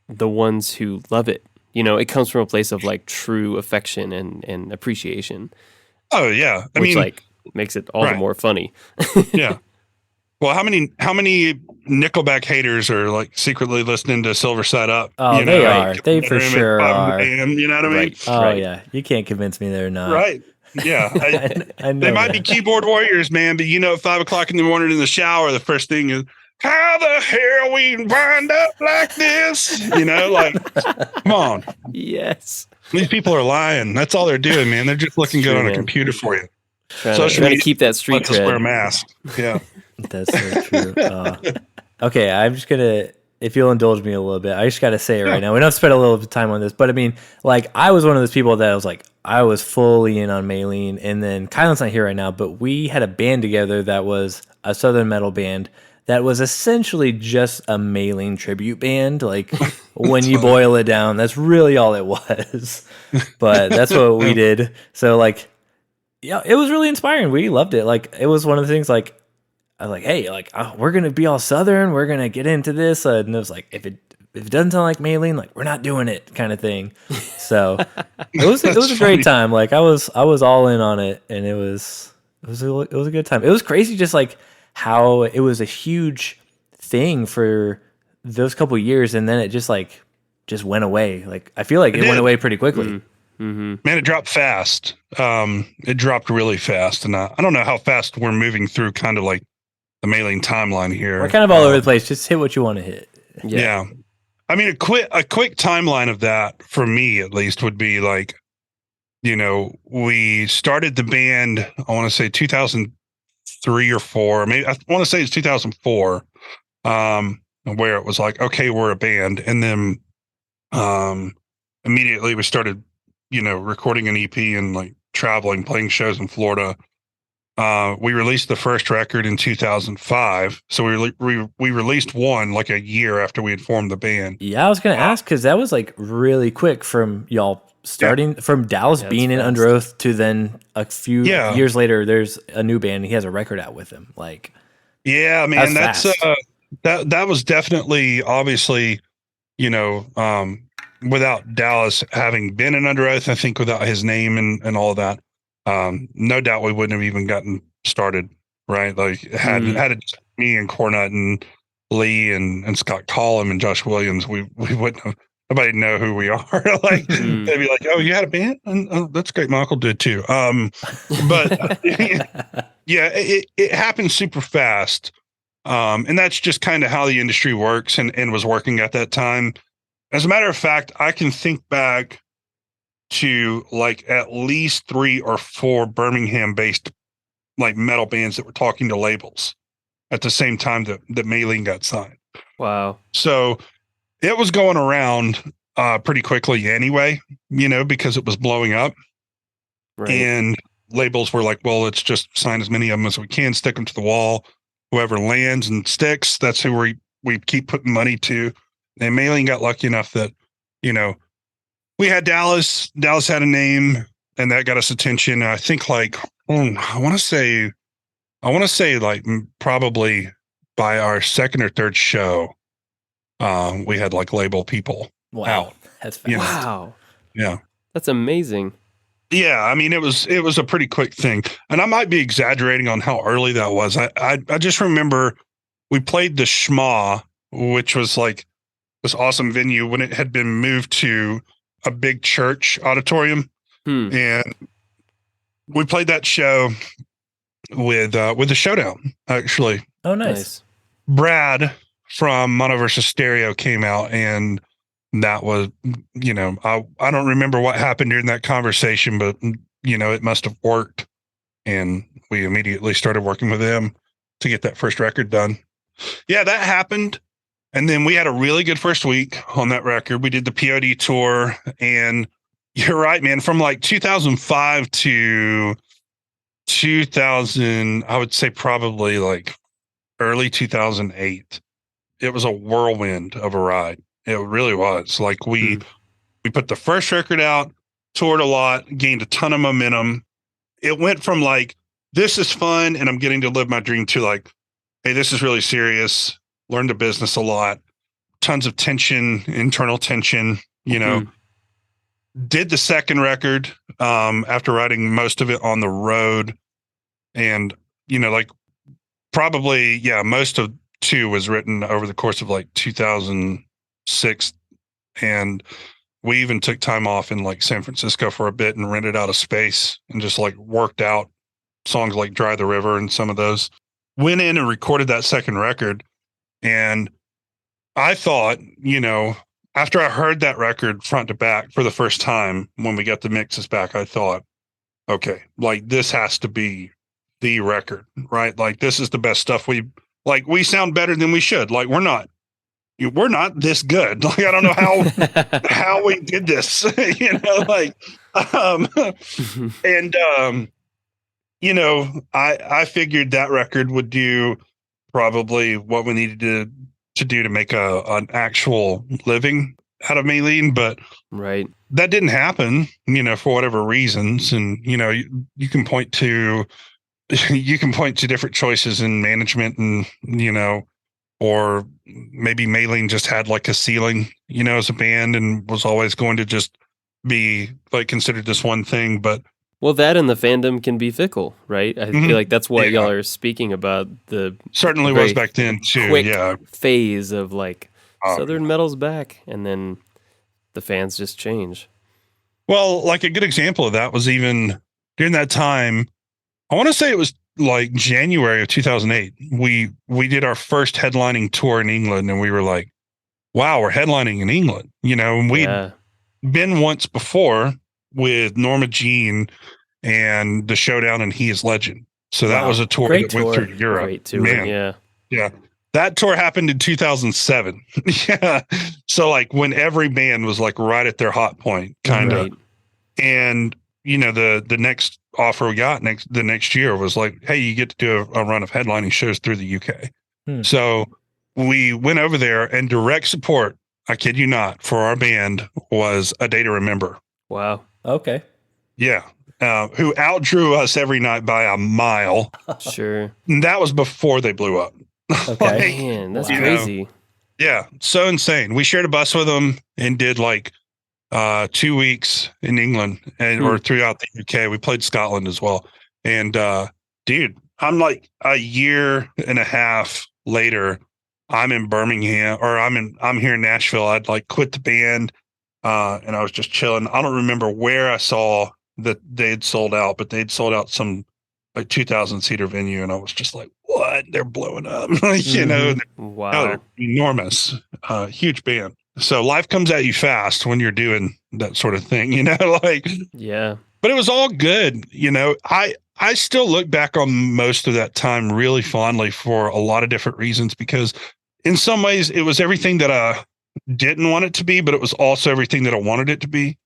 the ones who love it. You know, it comes from a place of like true affection and appreciation. Oh yeah, I mean, like makes it all the more funny. Yeah. Well, how many Nickelback haters are like secretly listening to Silver Side Up? Oh, they are. They for sure are. You know what I mean? Right. Oh yeah, you can't convince me they're not. Right. Yeah. I know they might be keyboard warriors, man, but you know, at 5 o'clock in the morning in the shower, the first thing is, how the hell we wind up like this? You know, like, come on. Yes. These people are lying. That's all they're doing, man. They're just looking good on a computer for you. Trying to keep that street cred. Wear a mask. Yeah. That's so true. Okay, I'm just gonna, if you'll indulge me a little bit, I just gotta say it right now. We don't have to spend a little bit of time on this, but I mean, like, I was one of those people that I was fully in on Maylene, and then Kylan's not here right now, but we had a band together that was a Southern metal band that was essentially just a Maylene tribute band. Like, when you boil it down, that's really all it was. But that's what we did. So, like, yeah, it was really inspiring. We loved it. Like, it was one of the things, like, I was like, hey, like, we're going to be all Southern. We're going to get into this. And it was like, if it doesn't sound like Maylene, like, we're not doing it kind of thing. So it was a great time. Like, I was all in on it, and it was a good time. It was crazy just like how it was a huge thing for those couple of years, and then it just went away. Like, I feel like it went away pretty quickly. Mm-hmm. Man, it dropped fast. It dropped really fast, and I don't know how fast we're moving through kind of like the Maylene timeline here. We're kind of all over the place. Just hit what you want to hit. Yeah. I mean, a quick timeline of that for me, at least, would be like, you know, we started the band, I want to say 2003 or 4, maybe I want to say it's 2004, where it was like, okay, we're a band. And then immediately we started, you know, recording an EP and like traveling, playing shows in Florida. We released the first record in 2005. So we released one like a year after we had formed the band. Yeah, I was going to ask, because that was like really quick from y'all starting from Dallas being in Under Oath to then a few years later, there's a new band. He has a record out with him. Like, yeah, man, that was definitely, obviously, you know, without Dallas having been in Under Oath, I think without his name and all of that, no doubt we wouldn't have even gotten started, right? Like, had it me and Cornut and Lee and Scott Collum and Josh Williams, we wouldn't have. Nobody know who we are. Like, they'd be like, "Oh, you had a band? And, that's great. My uncle did too." But yeah, it happened super fast, and that's just kind of how the industry works and was working at that time. As a matter of fact, I can think back to like at least 3 or 4 Birmingham-based like metal bands that were talking to labels at the same time that Maylene got signed. Wow. So it was going around pretty quickly anyway, you know, because it was blowing up. Right. And labels were like, well, let's just sign as many of them as we can, stick them to the wall. Whoever lands and sticks, that's who we keep putting money to. And Maylene got lucky enough that, you know, we had Dallas. Dallas had a name, and that got us attention. I think like, I want to say like probably by our second or third show, we had like label people out. That's fast. You know? Wow. Yeah. That's amazing. Yeah. I mean, it was a pretty quick thing, and I might be exaggerating on how early that was. I just remember we played the Schma, which was like this awesome venue when it had been moved to a big church auditorium. And we played that show with the Showdown, actually. Oh, nice. Brad from Mono versus Stereo came out, and that was, you know, I don't remember what happened during that conversation, but, you know, it must have worked. And we immediately started working with them to get that first record done. Yeah, that happened. And then we had a really good first week on that record. We did the POD tour, and you're right, man. From like 2005 to 2000, I would say probably like early 2008. It was a whirlwind of a ride. It really was. Like we put the first record out, toured a lot, gained a ton of momentum. It went from like, this is fun and I'm getting to live my dream, to like, hey, this is really serious. Learned the business a lot. Tons of tension, internal tension, Did the second record after writing most of it on the road. And, like probably, most of two was written over the course of like 2006. And we even took time off in like San Francisco for a bit and rented out a space and just like worked out songs like Dry the River and some of those. Went in and recorded that second record. And I thought, after I heard that record front to back for the first time, when we got the mixes back, I thought, okay, like this has to be the record, right? Like this is the best stuff. We sound better than we should. Like we're not this good. Like I don't know how we did this, I figured that record would do probably what we needed to do to make an actual living out of Maylene, but right, that didn't happen, for whatever reasons. And you can point to different choices in management, and or maybe Maylene just had like a ceiling, as a band, and was always going to just be like considered this one thing. But well, that and the fandom can be fickle, right? I feel like that's what y'all are speaking about. The certainly was back then too. Quick phase of like Southern metal's back, and then the fans just change. Well, like a good example of that was even during that time. I want to say it was like January of 2008. We did our first headlining tour in England, and we were like, "Wow, we're headlining in England!" And we'd been once before with Norma Jean and the Showdown and He Is Legend. So that was a tour that went through Europe. Great tour, man. Yeah. That tour happened in 2007. Yeah. So like when every band was like right at their hot point, kind of. Right. And the next offer we got the next year was like, hey, you get to do a run of headlining shows through the UK. So we went over there, and direct support, I kid you not, for our band was A Day to Remember. Wow. Okay. Yeah. Who outdrew us every night by a mile. Sure. And that was before they blew up. Okay. Man, that's crazy. Yeah. So insane. We shared a bus with them and did like 2 weeks in England or throughout the UK. We played Scotland as well. And dude, I'm like a year and a half later, I'm in Birmingham, or I'm here in Nashville. I'd like quit the band. And I was just chilling. I don't remember where I saw that they'd sold out, but they'd sold out some like 2,000 seater venue. And I was just like, what? They're blowing up, Wow. They're enormous, huge band. So life comes at you fast when you're doing that sort of thing, yeah, but it was all good. I still look back on most of that time really fondly for a lot of different reasons, because in some ways it was everything that I didn't want it to be, but it was also everything that I wanted it to be,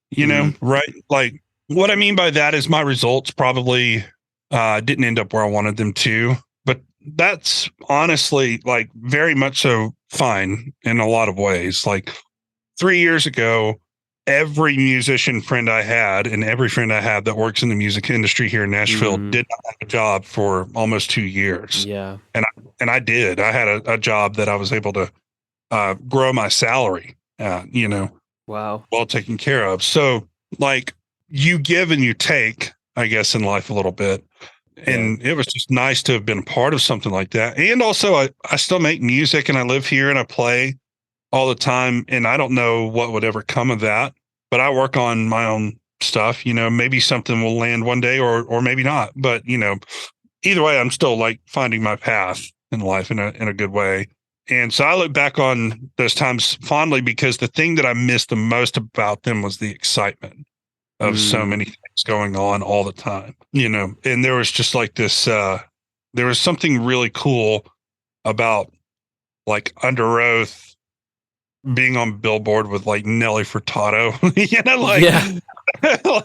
right? Like what I mean by that is my results probably didn't end up where I wanted them to, but that's honestly like very much so fine in a lot of ways. Like 3 years ago, every musician friend I had and every friend I had that works in the music industry here in Nashville did not have a job for almost 2 years. Yeah. And I did. I had a job that I was able to grow my salary, wow, well taken care of. So like you give and you take, I guess, in life a little bit. And it was just nice to have been a part of something like that. And also I still make music, and I live here and I play all the time. And I don't know what would ever come of that, but I work on my own stuff. Maybe something will land one day or maybe not. But, either way, I'm still like finding my path in life in a good way. And so I look back on those times fondly, because the thing that I missed the most about them was the excitement of so many things going on all the time, and there was just like this, there was something really cool about like Under Oath, being on Billboard with like Nelly Furtado,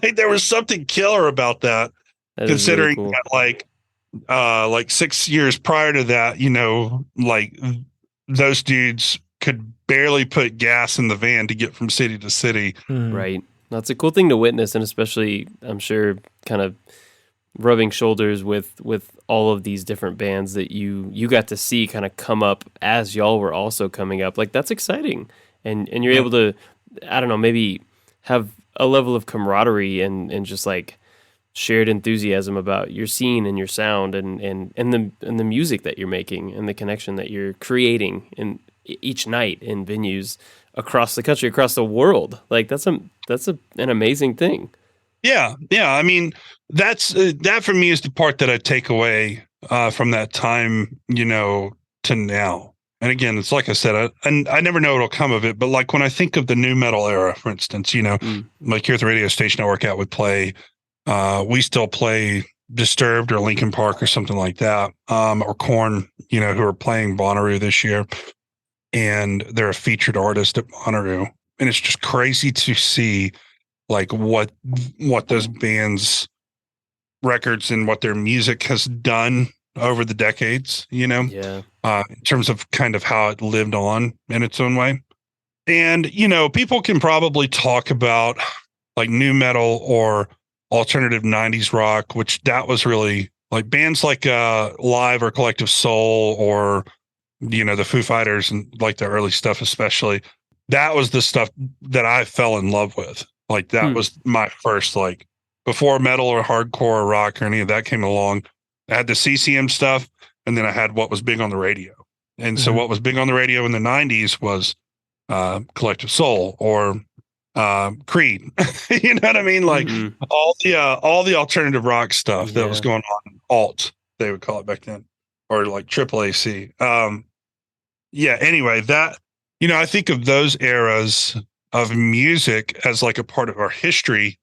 like there was something killer about that, That is really considering cool. that like 6 years prior to that, like those dudes could barely put gas in the van to get from city to city. Right. That's a cool thing to witness, and especially, I'm sure, kind of rubbing shoulders with all of these different bands that you got to see kind of come up as y'all were also coming up. Like, that's exciting. And you're able to, I don't know, maybe have a level of camaraderie and just like shared enthusiasm about your scene and your sound and the music that you're making and the connection that you're creating in each night in venues across the country, across the world. Like, that's an amazing thing. Yeah. I mean, that's that for me is the part that I take away from that time, to now. And again, it's like I said, I never know what'll come of it. But like when I think of the new metal era, for instance, like here at the radio station I work at would play, we still play Disturbed or Linkin Park or something like that, or Korn, who are playing Bonnaroo this year, and they're a featured artist at Bonnaroo, and it's just crazy to see like what those bands records and what their music has done over the decades, Yeah. In terms of kind of how it lived on in its own way. And, people can probably talk about like new metal or alternative 90s rock, which that was really like bands like Live or Collective Soul or, the Foo Fighters and like the early stuff, especially. That was the stuff that I fell in love with. Like that was my first, like before metal or hardcore or rock or any of that came along. I had the CCM stuff, and then I had what was big on the radio. And so what was big on the radio in the 90s was Collective Soul or Creed. You know what I mean? Like all the alternative rock stuff that was going on, alt, they would call it back then, or like triple AC. Anyway, that, I think of those eras of music as like a part of our history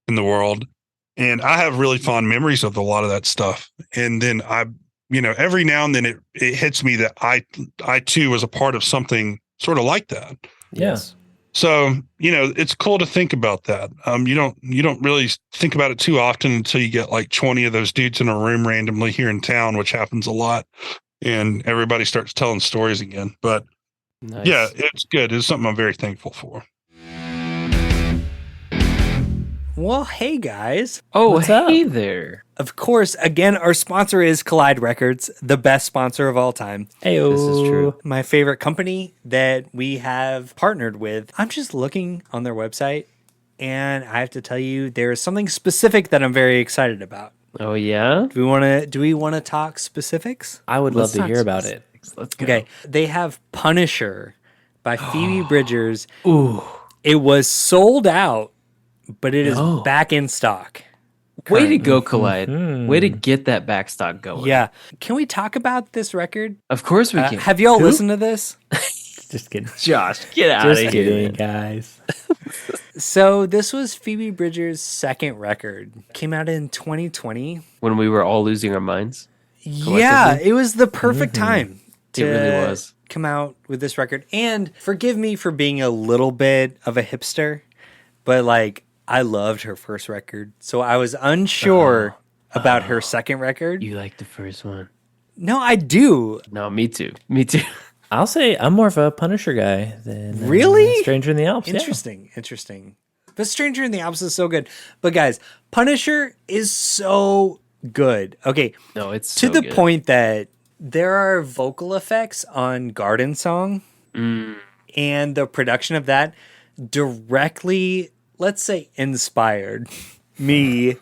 in the world. And I have really fond memories of a lot of that stuff. And then every now and then it hits me that I too was a part of something sort of like that. Yes. So, it's cool to think about that. You don't really think about it too often until you get like 20 of those dudes in a room randomly here in town, which happens a lot. And everybody starts telling stories again. But nice. Yeah, it's good. It's something I'm very thankful for. Well, hey guys. Oh, What's hey up? there. Of course, again, our sponsor is Collide Records, the best sponsor of all time. Heyo. This is true. My favorite company that we have partnered with. I'm just looking on their website, and I have to tell you, there is something specific that I'm very excited about. Oh, yeah? Do we want to talk specifics? I would love Let's to talk hear about it. specifics. Let's go. Okay. They have Punisher by Phoebe Bridgers. Ooh. It was sold out, but it is No. back in stock. Way to go, Collide. Way to get that backstock going. Yeah. Can we talk about this record? Of course we can. Have y'all listened to this? Just kidding. Josh, get out Just of kidding, here. guys. So this was Phoebe Bridgers' second record. Came out in 2020. When we were all losing our minds. Yeah, it was the perfect time to It really was. come out with this record. And forgive me for being a little bit of a hipster, but like I loved her first record. So I was unsure about her second record. You like the first one? No, I do. No, me too. Me too. I'll say I'm more of a Punisher guy than Really? Stranger in the Alps. Yeah. Interesting. But Stranger in the Alps is so good. But guys, Punisher is so good. Okay, No, it's to so the good. point that there are vocal effects on Garden Song, and the production of that directly, let's say, inspired me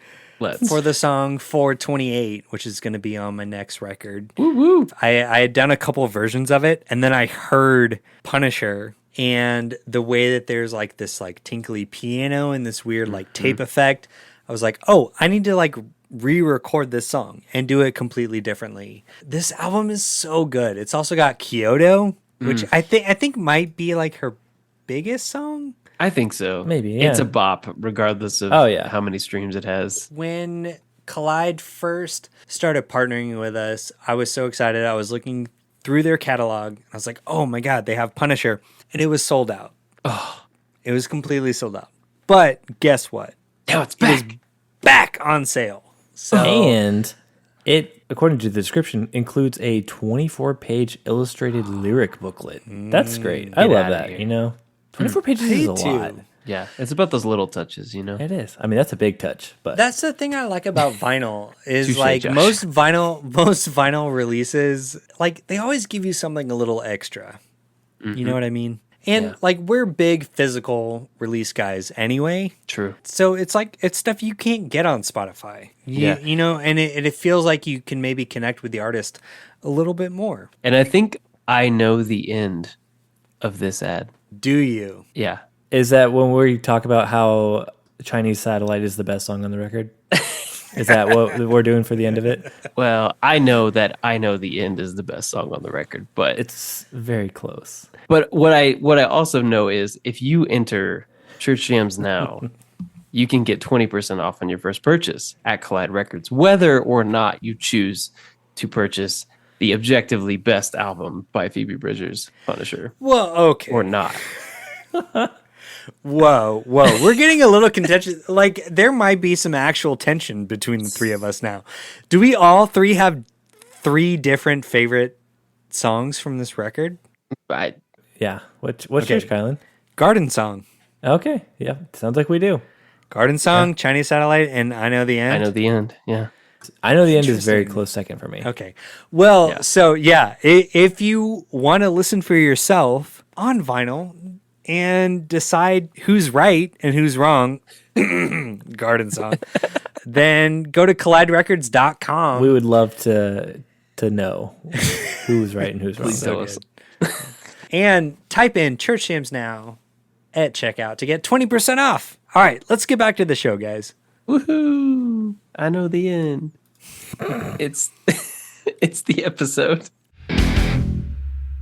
for the song 428, which is going to be on my next record. Woo woo. I had done a couple of versions of it, and then I heard Punisher, and the way that there's like this like tinkly piano and this weird like tape effect, I was like, oh, I need to like re-record this song and do it completely differently. This album is so good. It's also got Kyoto, which I think might be like her biggest song. I think so. Maybe, yeah. It's a bop, regardless of how many streams it has. When Collide first started partnering with us, I was so excited. I was looking through their catalog. And I was like, oh my God, they have Punisher. And it was sold out. Oh, It was completely sold out. But guess what? now it's It was back on sale. So And it, according to the description, includes a 24-page illustrated lyric booklet. That's great. I Get love outta that. here. You know, 24 pages is a lot. Yeah, it's about those little touches, you know? It is. I mean, that's a big touch, but that's the thing I like about vinyl is Touche, like Josh. most vinyl releases, like they always give you something a little extra. You know what I mean? And Yeah. like we're big physical release guys anyway. True. So it's like it's stuff you can't get on Spotify. You know, and it feels like you can maybe connect with the artist a little bit more. And I think I know the end of this ad. Do you? Yeah. is that when we talk about how Chinese Satellite is the best song on the record? Is that what we're doing for the end of it? Well, I know that I Know the End is the best song on the record, but It's very close. But what I also know is if you enter Church Jams now, you can get 20% off on your first purchase at Collide Records, whether or not you choose to purchase the objectively best album by Phoebe Bridgers, Punisher, Well, okay. or not. Whoa. We're getting a little contentious. Like, there might be some actual tension between the three of us now. Do we all three have three different favorite songs from this record? I, Yeah. What's Okay. yours, Kylan? Garden Song. Okay. Yeah. Sounds like we do. Garden Song, Chinese Satellite, and I Know the End. I Know the End. Yeah. I know the end is very Interesting. close second for me. Okay. Well, Yeah. so yeah, if you want to listen for yourself on vinyl and decide who's right and who's wrong, Garden Song, then go to colliderecords.com. We would love to know who's right and who's wrong. Please tell us. And type in Church Jams Now at checkout to get 20% off. All right, let's get back to the show, guys. Woohoo! I Know the End. It's it's the episode.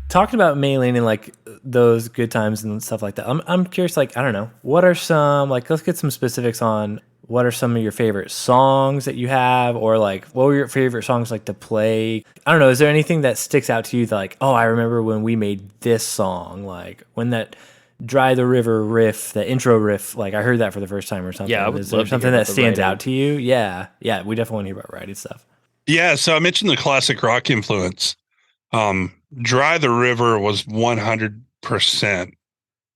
Talking about Maylene and like those good times and stuff like that. I'm curious, like, I don't know, what are some, like, let's get some specifics on what are some of your favorite songs that you have, or like what were your favorite songs like to play? I don't know, is there anything that sticks out to you that like, oh, I remember when we made this song, like when that Dry the River riff, the intro riff, like I heard that for the first time or something. Yeah, I would is there love to something hear that about the stands writing. out to you? Yeah, we definitely want to hear about writing stuff. Yeah, so I mentioned the classic rock influence. Dry the River was 100%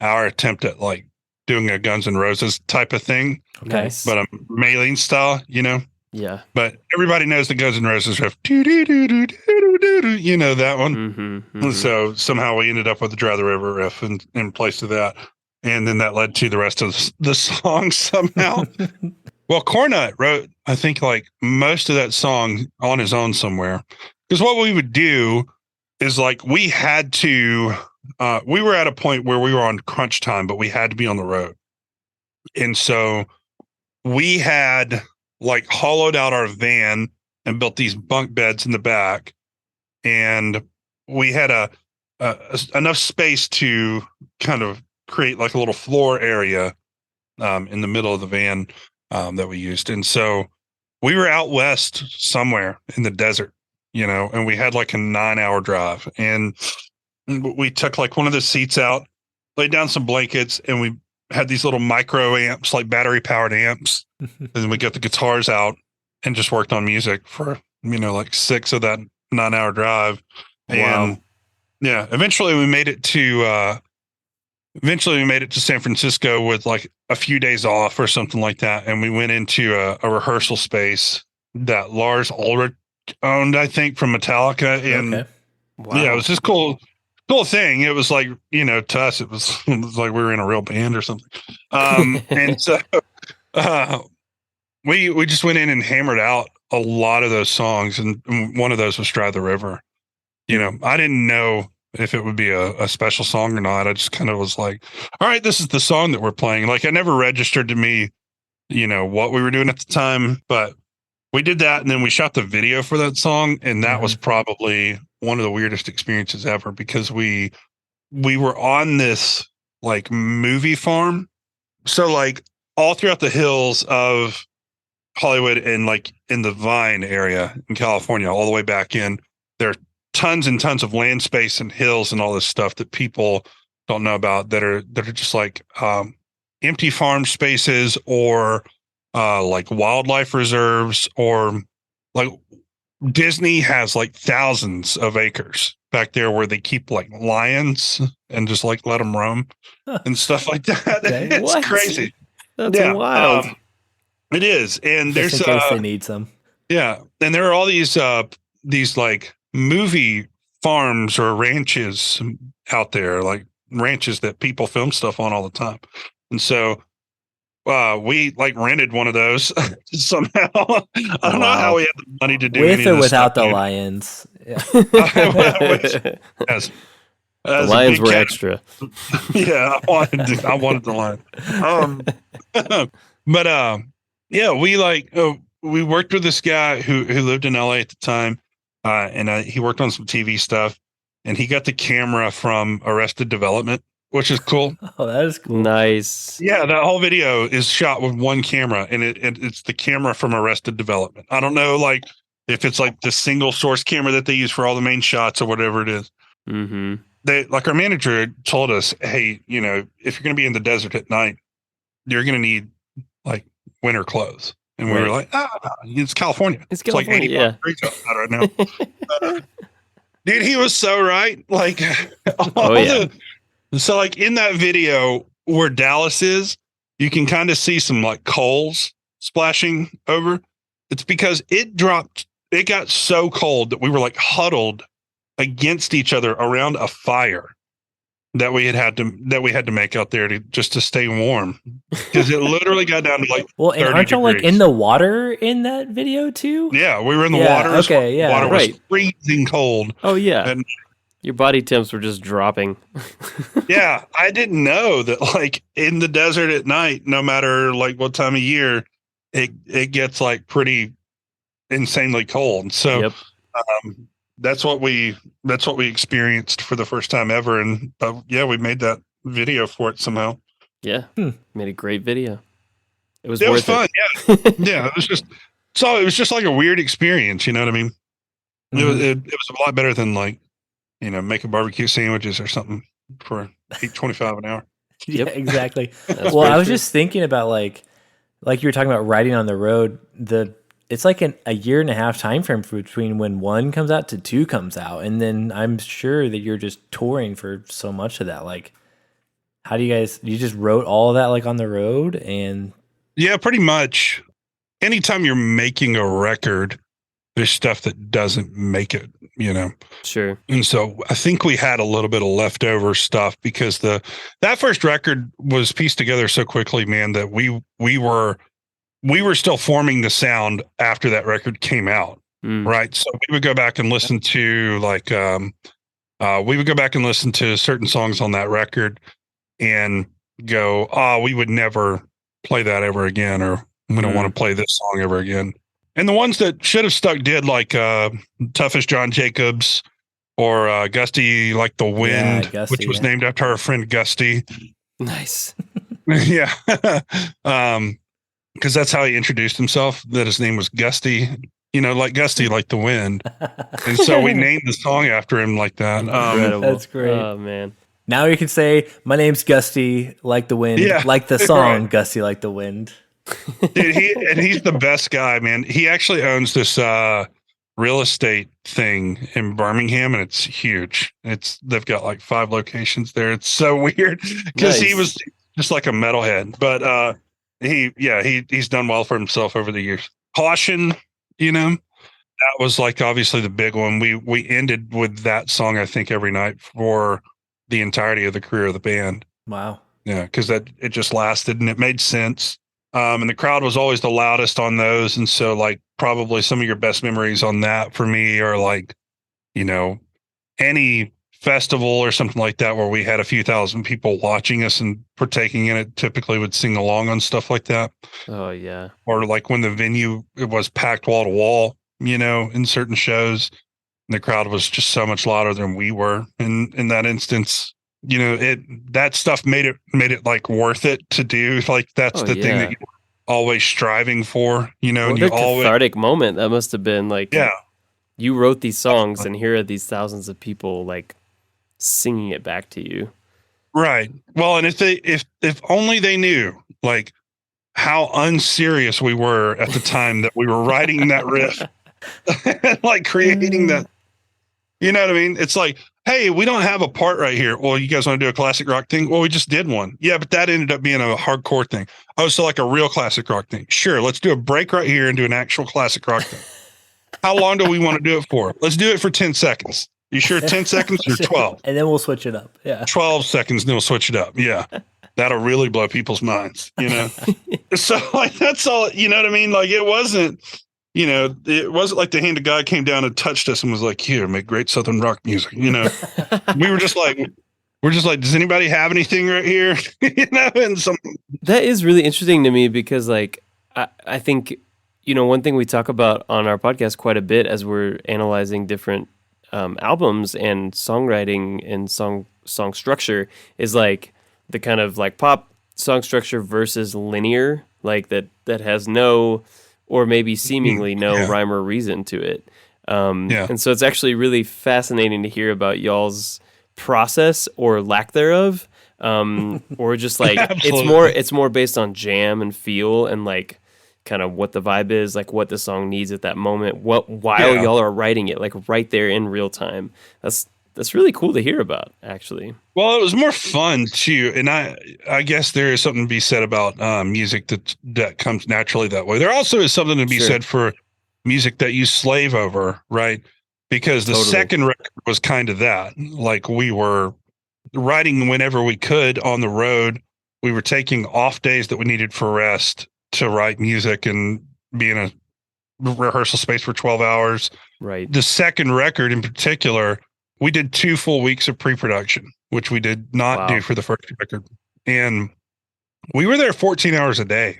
our attempt at like doing a Guns N' Roses type of thing, Okay. Nice. but Maylene style, you know. Yeah. But everybody knows the Guns N' Roses riff. You know that one. Mm-hmm, So somehow we ended up with the Dry the River riff in place of that. And then that led to the rest of the song somehow. Well, Cornut wrote, I think, like most of that song on his own somewhere. Because what we would do is like we had to, we were at a point where we were on crunch time, but we had to be on the road. And so we had like hollowed out our van and built these bunk beds in the back. And we had enough space to kind of create like a little floor area in the middle of the van that we used. And so we were out west somewhere in the desert, you know, and we had like a 9-hour drive. And we took like one of the seats out, laid down some blankets, and we had these little micro amps, like battery powered amps. And then we got the guitars out and just worked on music for, you know, like 6 of that 9-hour drive. And yeah, eventually we made it to San Francisco with like a few days off or something like that. And we went into a rehearsal space that Lars Ulrich owned, I think, from Metallica. And Okay. Wow. yeah, it was just cool thing. It was like, you know, to us, it was like we were in a real band or something. And so we just went in and hammered out a lot of those songs. And one of those was Dry the River. You know, I didn't know if it would be a special song or not. I just kind of was like, all right, this is the song that we're playing. Like, it never registered to me, you know, what we were doing at the time, but we did that. And then we shot the video for that song. And that was probably one of the weirdest experiences ever, because we were on this like movie farm. So like all throughout the hills of Hollywood and like in the Vine area in California, all the way back in there, tons and tons of land space and hills and all this stuff that people don't know about that are just like empty farm spaces or like wildlife reserves, or like Disney has like thousands of acres back there where they keep like lions and just like let them roam and stuff like that. Okay. It's What? crazy. That's wild. It is. And Just there's in case they need some. yeah, and there are all these like movie farms or ranches out there, like ranches that people film stuff on all the time. And so we like rented one of those somehow. I don't know how we had the money to do With any or of this without stuff, the dude. lions. Yeah. As The a lions big were cat- extra. Yeah, I wanted the lion. But yeah, we worked with this guy who lived in LA at the time, and he worked on some TV stuff, and he got the camera from Arrested Development, which is cool. Oh, that is cool. Nice. Yeah, that whole video is shot with one camera, and it's the camera from Arrested Development. I don't know, like if it's like the single source camera that they use for all the main shots or whatever it is. Mm-hmm. They like our manager told us, hey, you know, if you're going to be in the desert at night, you're going to need like winter clothes. And we were Right. like, it's California. It's like California, 85 yeah. degrees outside right now. Dude, he was so right. Like, Oh, yeah. So like in that video where Dallas is, you can kind of see some like coals splashing over. It's because it got so cold that we were like huddled against each other around a fire that we had to make out there to stay warm, because it literally got down to like Well, and 30 aren't y'all like degrees. in the water in that video too? Yeah, we were in the Yeah, water. okay, yeah, water right. was freezing cold. Oh yeah. And- Your body temps were just dropping. Yeah, I didn't know that like in the desert at night, no matter like what time of year, it gets like pretty insanely cold. So Yep. that's what we experienced for the first time ever, and yeah, we made that video for it somehow. Yeah. Made a great video. It was It was worth fun. it. Yeah, it was just like a weird experience. You know what I mean? It was a lot better than like, you know, making barbecue sandwiches or something for $8.25 an hour. Yeah, Yep. exactly. That's Well, very I was true. just thinking about like you were talking about riding on the road. It's like a year and a half time frame between when one comes out to two comes out, and then I'm sure that you're just touring for so much of that. Like, how do you just wrote all of that like on the road? And Yeah, pretty much. Anytime you're making a record, there's stuff that doesn't make it, you know. Sure. And so I think we had a little bit of leftover stuff because that first record was pieced together so quickly, man, that we were still forming the sound after that record came out. Mm. Right. So we would go back and listen to certain songs on that record and go, we would never play that ever again, or we don't want to play this song ever again. And the ones that should have stuck did, like Toughest John Jacobs, or Gusty Like the Wind, Gusty, which was yeah. named after our friend Gusty. Nice. Yeah. Because that's how he introduced himself, that his name was Gusty, you know, like Gusty Like the Wind. And so we named the song after him like that. Incredible. That's great. Oh man. now you can say, "My name's Gusty like the wind," Yeah, like the song right. "Gusty like the wind." Dude, he's the best guy, man. He actually owns this real estate thing in Birmingham, and it's huge. They've got like 5 locations there. It's so weird because he Nice. was just like a metalhead, but he's done well for himself over the years. Caution, you know, that was like obviously the big one. We ended with that song, I think, every night for the entirety of the career of the band. Wow. Yeah, because it just lasted and it made sense. And the crowd was always the loudest on those. And so like probably some of your best memories on that for me are like, you know, any festival or something like that where we had a few thousand people watching us and partaking in it, typically would sing along on stuff like that. Oh yeah. Or like when the venue, it was packed wall to wall, you know, in certain shows, the crowd was just so much louder than we were. And in that instance, you know, that stuff made it like worth it to do. Like that's Oh, the thing yeah. that you're always striving for, you know, What and a you always, cathartic moment that must have been like. yeah. you wrote these songs, and here are these thousands of people like singing it back to you. Right. Well, and if only they knew like how unserious we were at the time that we were writing that riff, like creating that. You know what I mean? It's like, hey, we don't have a part right here. Well, you guys want to do a classic rock thing? Well, we just did one. Yeah, but that ended up being a hardcore thing. Oh, so like a real classic rock thing. Sure, let's do a break right here and do an actual classic rock thing. How long do we want to do it for? Let's do it for 10 seconds. You sure 10 seconds or 12? And then we'll switch it up. Yeah. 12 seconds, then we'll switch it up. Yeah. That'll really blow people's minds, you know? So like, that's all, you know what I mean? Like it wasn't like the hand of God came down and touched us and was like, here, make great Southern rock music. You know, we're just like, does anybody have anything right here? You know, and that is really interesting to me because like, I think, one thing we talk about on our podcast quite a bit as we're analyzing different albums and songwriting and song structure is like the kind of like pop song structure versus linear, like that has no, or maybe seemingly no rhyme or reason to it. And so it's actually really fascinating to hear about y'all's process or lack thereof. Or just like, it's more based on jam and feel and like kind of what the vibe is, like what the song needs at that moment, while y'all are writing it, like right there in real time. That's really cool to hear about, actually. Well, it was more fun too, and I guess there is something to be said about music that comes naturally that way. There also is something to be said for music that you slave over, right? Because the second record was kind of that. Like we were writing whenever we could on the road. We were taking off days that we needed for rest to write music and be in a rehearsal space for 12 hours. Right. The second record in particular, we did 2 full weeks of pre-production, which we did not do for the first record. And we were there 14 hours a day.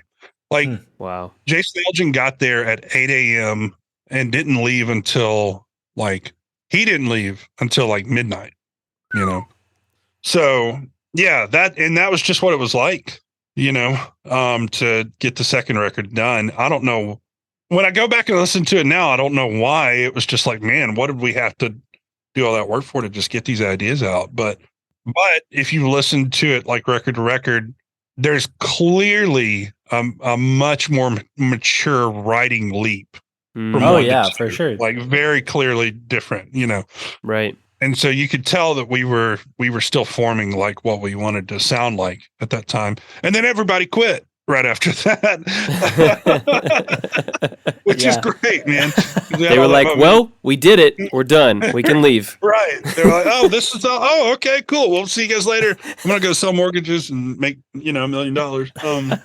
Like, wow. Jason Elgin got there at 8 a.m. and didn't leave until like midnight, you know? So yeah, that was just what it was like, you know, to get the second record done. I don't know. When I go back and listen to it now, I don't know why it was just like, man, what did we have to do all that work for to just get these ideas out? But if you listen to it like record to record, there's clearly a much more mature writing leap. Oh yeah, for sure. Like very clearly different, you know? Right. And so you could tell that we were still forming like what we wanted to sound like at that time. And then everybody quit right after that, which is great, man. They were like, well, we did it. We're done. We can leave. Right. They're like, oh, this is, okay, cool. We'll see you guys later. I'm going to go sell mortgages and make, $1 million.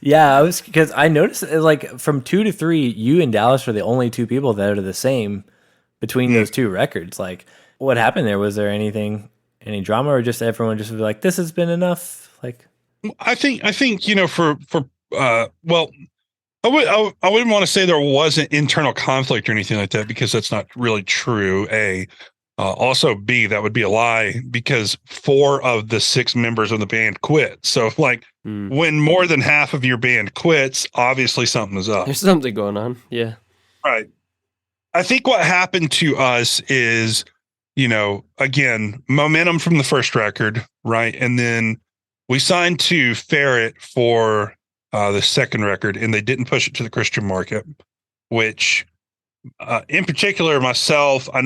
Yeah, because I noticed like from 2 to 3, you and Dallas are the only 2 people that are the same between those 2 records. Like what happened there? Was there any drama or just everyone just was like, this has been enough? Like, I think, well, I wouldn't want to say there wasn't internal conflict or anything like that, because that's not really true. Also B, that would be a lie, because 4 of the 6 members of the band quit. So like when more than half of your band quits, obviously something is up. There's something going on. Yeah. Right. I think what happened to us is, again, momentum from the first record, right? And then we signed to Ferret for the second record, and they didn't push it to the Christian market, which in particular, myself, I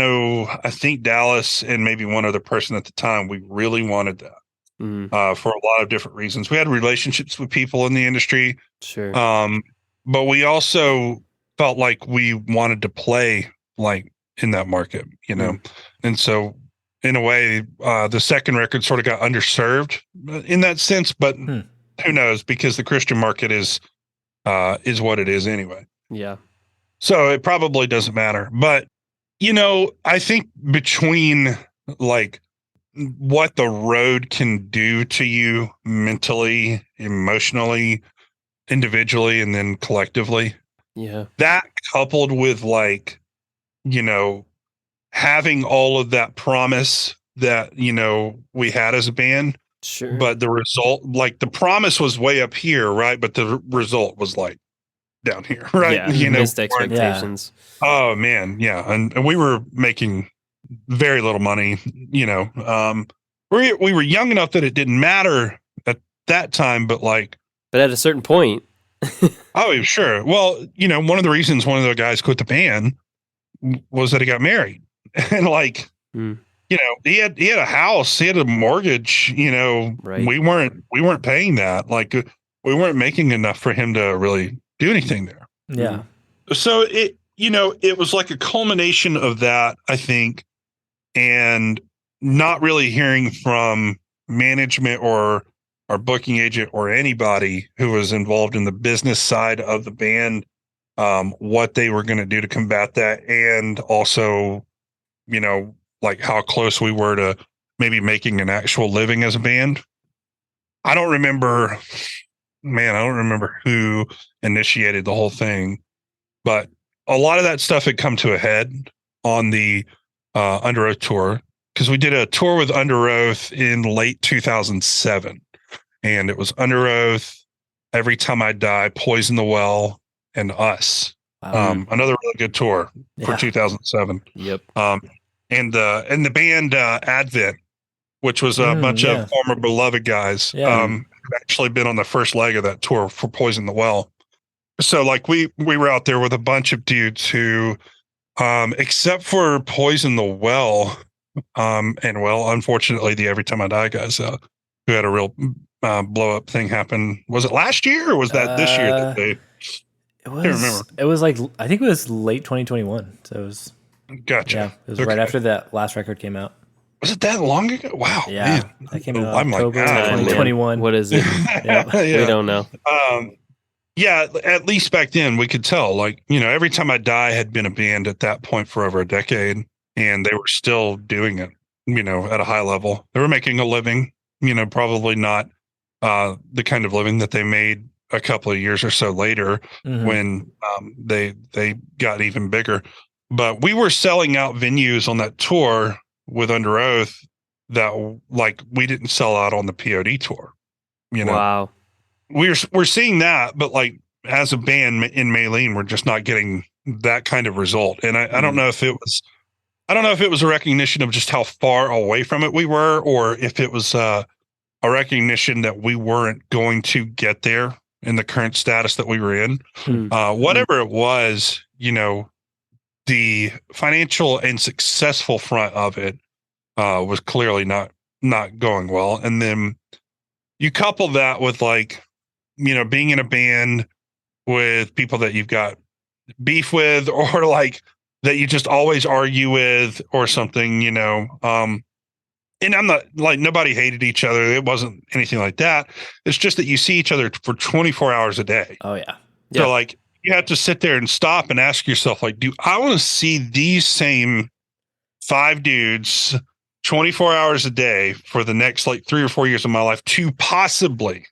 think Dallas and maybe one other person at the time, we really wanted that for a lot of different reasons. We had relationships with people in the industry. Sure. But we also felt like we wanted to play like in that market, and so in a way, the second record sort of got underserved in that sense, but who knows, because the Christian market is what it is anyway. Yeah. So it probably doesn't matter. But, I think between like what the road can do to you mentally, emotionally, individually, and then collectively, that coupled with like, having all of that promise that, we had as a band. Sure. But the result, like the promise was way up here, right? But the result was like down here, right? Yeah, You know, missed expectations. oh man, yeah, and we were making very little money. You know, we were young enough that it didn't matter at that time, but like, But at a certain point, oh sure. Well, you know, one of the reasons one of the guys quit the band was that he got married, and like, Mm. you know, he had a house, he had a mortgage. You know, Right. we weren't paying that. Like, we weren't making enough for him to really do anything there. Yeah. So it, you know, it was like a culmination of that, I think, and not really hearing from management or our booking agent or anybody who was involved in the business side of the band, what they were going to do to combat that. And also, you know, like how close we were to maybe making an actual living as a band. I don't remember who initiated the whole thing, but a lot of that stuff had come to a head on the Under Oath tour, because we did a tour with Under Oath in late 2007, and it was Under Oath, Every Time I Die, Poison the Well, and Us. Another really good tour for 2007. Yep. And the band Advent, which was a bunch of former Beloved guys, had actually been on the first leg of that tour for Poison the Well. So like we were out there with a bunch of dudes who, except for Poison the Well, and well, unfortunately, the Every Time I Die guys, who had a real blow up thing happen. Was it last year or was that this year that they? It was. I can't remember. It was like, I think it was late 2021. So it was. Gotcha. Yeah, it was right after that last record came out. Was it that long ago? Wow. Yeah, man. that came out I'm October like, ah, 2021. What is it? We don't know. Yeah, at least back then we could tell. Like, you know, Every Time I Die had been a band at that point for over a decade, and they were still doing it, you know, at a high level. They were making a living, you know, probably not the kind of living that they made a couple of years or so later when they got even bigger. But we were selling out venues on that tour with Under Oath that like we didn't sell out on the POD tour. You know, Wow. We're seeing that, but like as a band in Maylene, we're just not getting that kind of result. And I don't know if it was, a recognition of just how far away from it we were, or if it was a recognition that we weren't going to get there in the current status that we were in. Whatever it was, you know, the financial and successful front of it was clearly not going well. And then you couple that with like, you know, being in a band with people that you've got beef with, or like that you just always argue with or something, you know. And I'm not like, nobody hated each other. It wasn't anything like that. It's just that you see each other for 24 hours a day. Oh yeah. So like you have to sit there and stop and ask yourself, like, do I want to see these same 5 dudes 24 hours a day for the next like 3 or 4 years of my life to possibly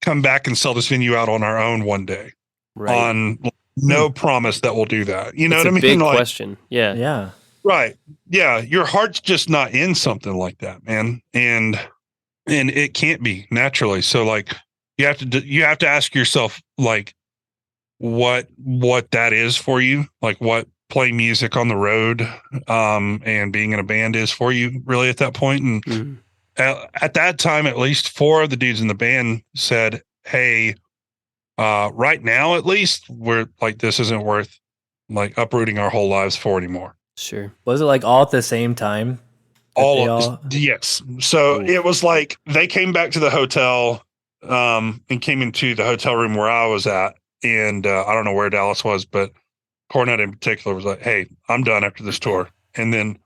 come back and sell this venue out on our own one day? Right. On no promise that we'll do that. You know what I mean? Big like, question. Yeah. Yeah. Right. Yeah. Your heart's just not in something like that, man. And it can't be naturally. So like you have to ask yourself like what that is for you, like what playing music on the road and being in a band is for you really at that point. And at that time, at least 4 of the dudes in the band said, hey, right now, at least we're like, this isn't worth like uprooting our whole lives for anymore. Sure. Was it like all at the same time? Yes. So it was like they came back to the hotel and came into the hotel room where I was at. And I don't know where Dallas was, but Cornette in particular was like, hey, I'm done after this tour. And then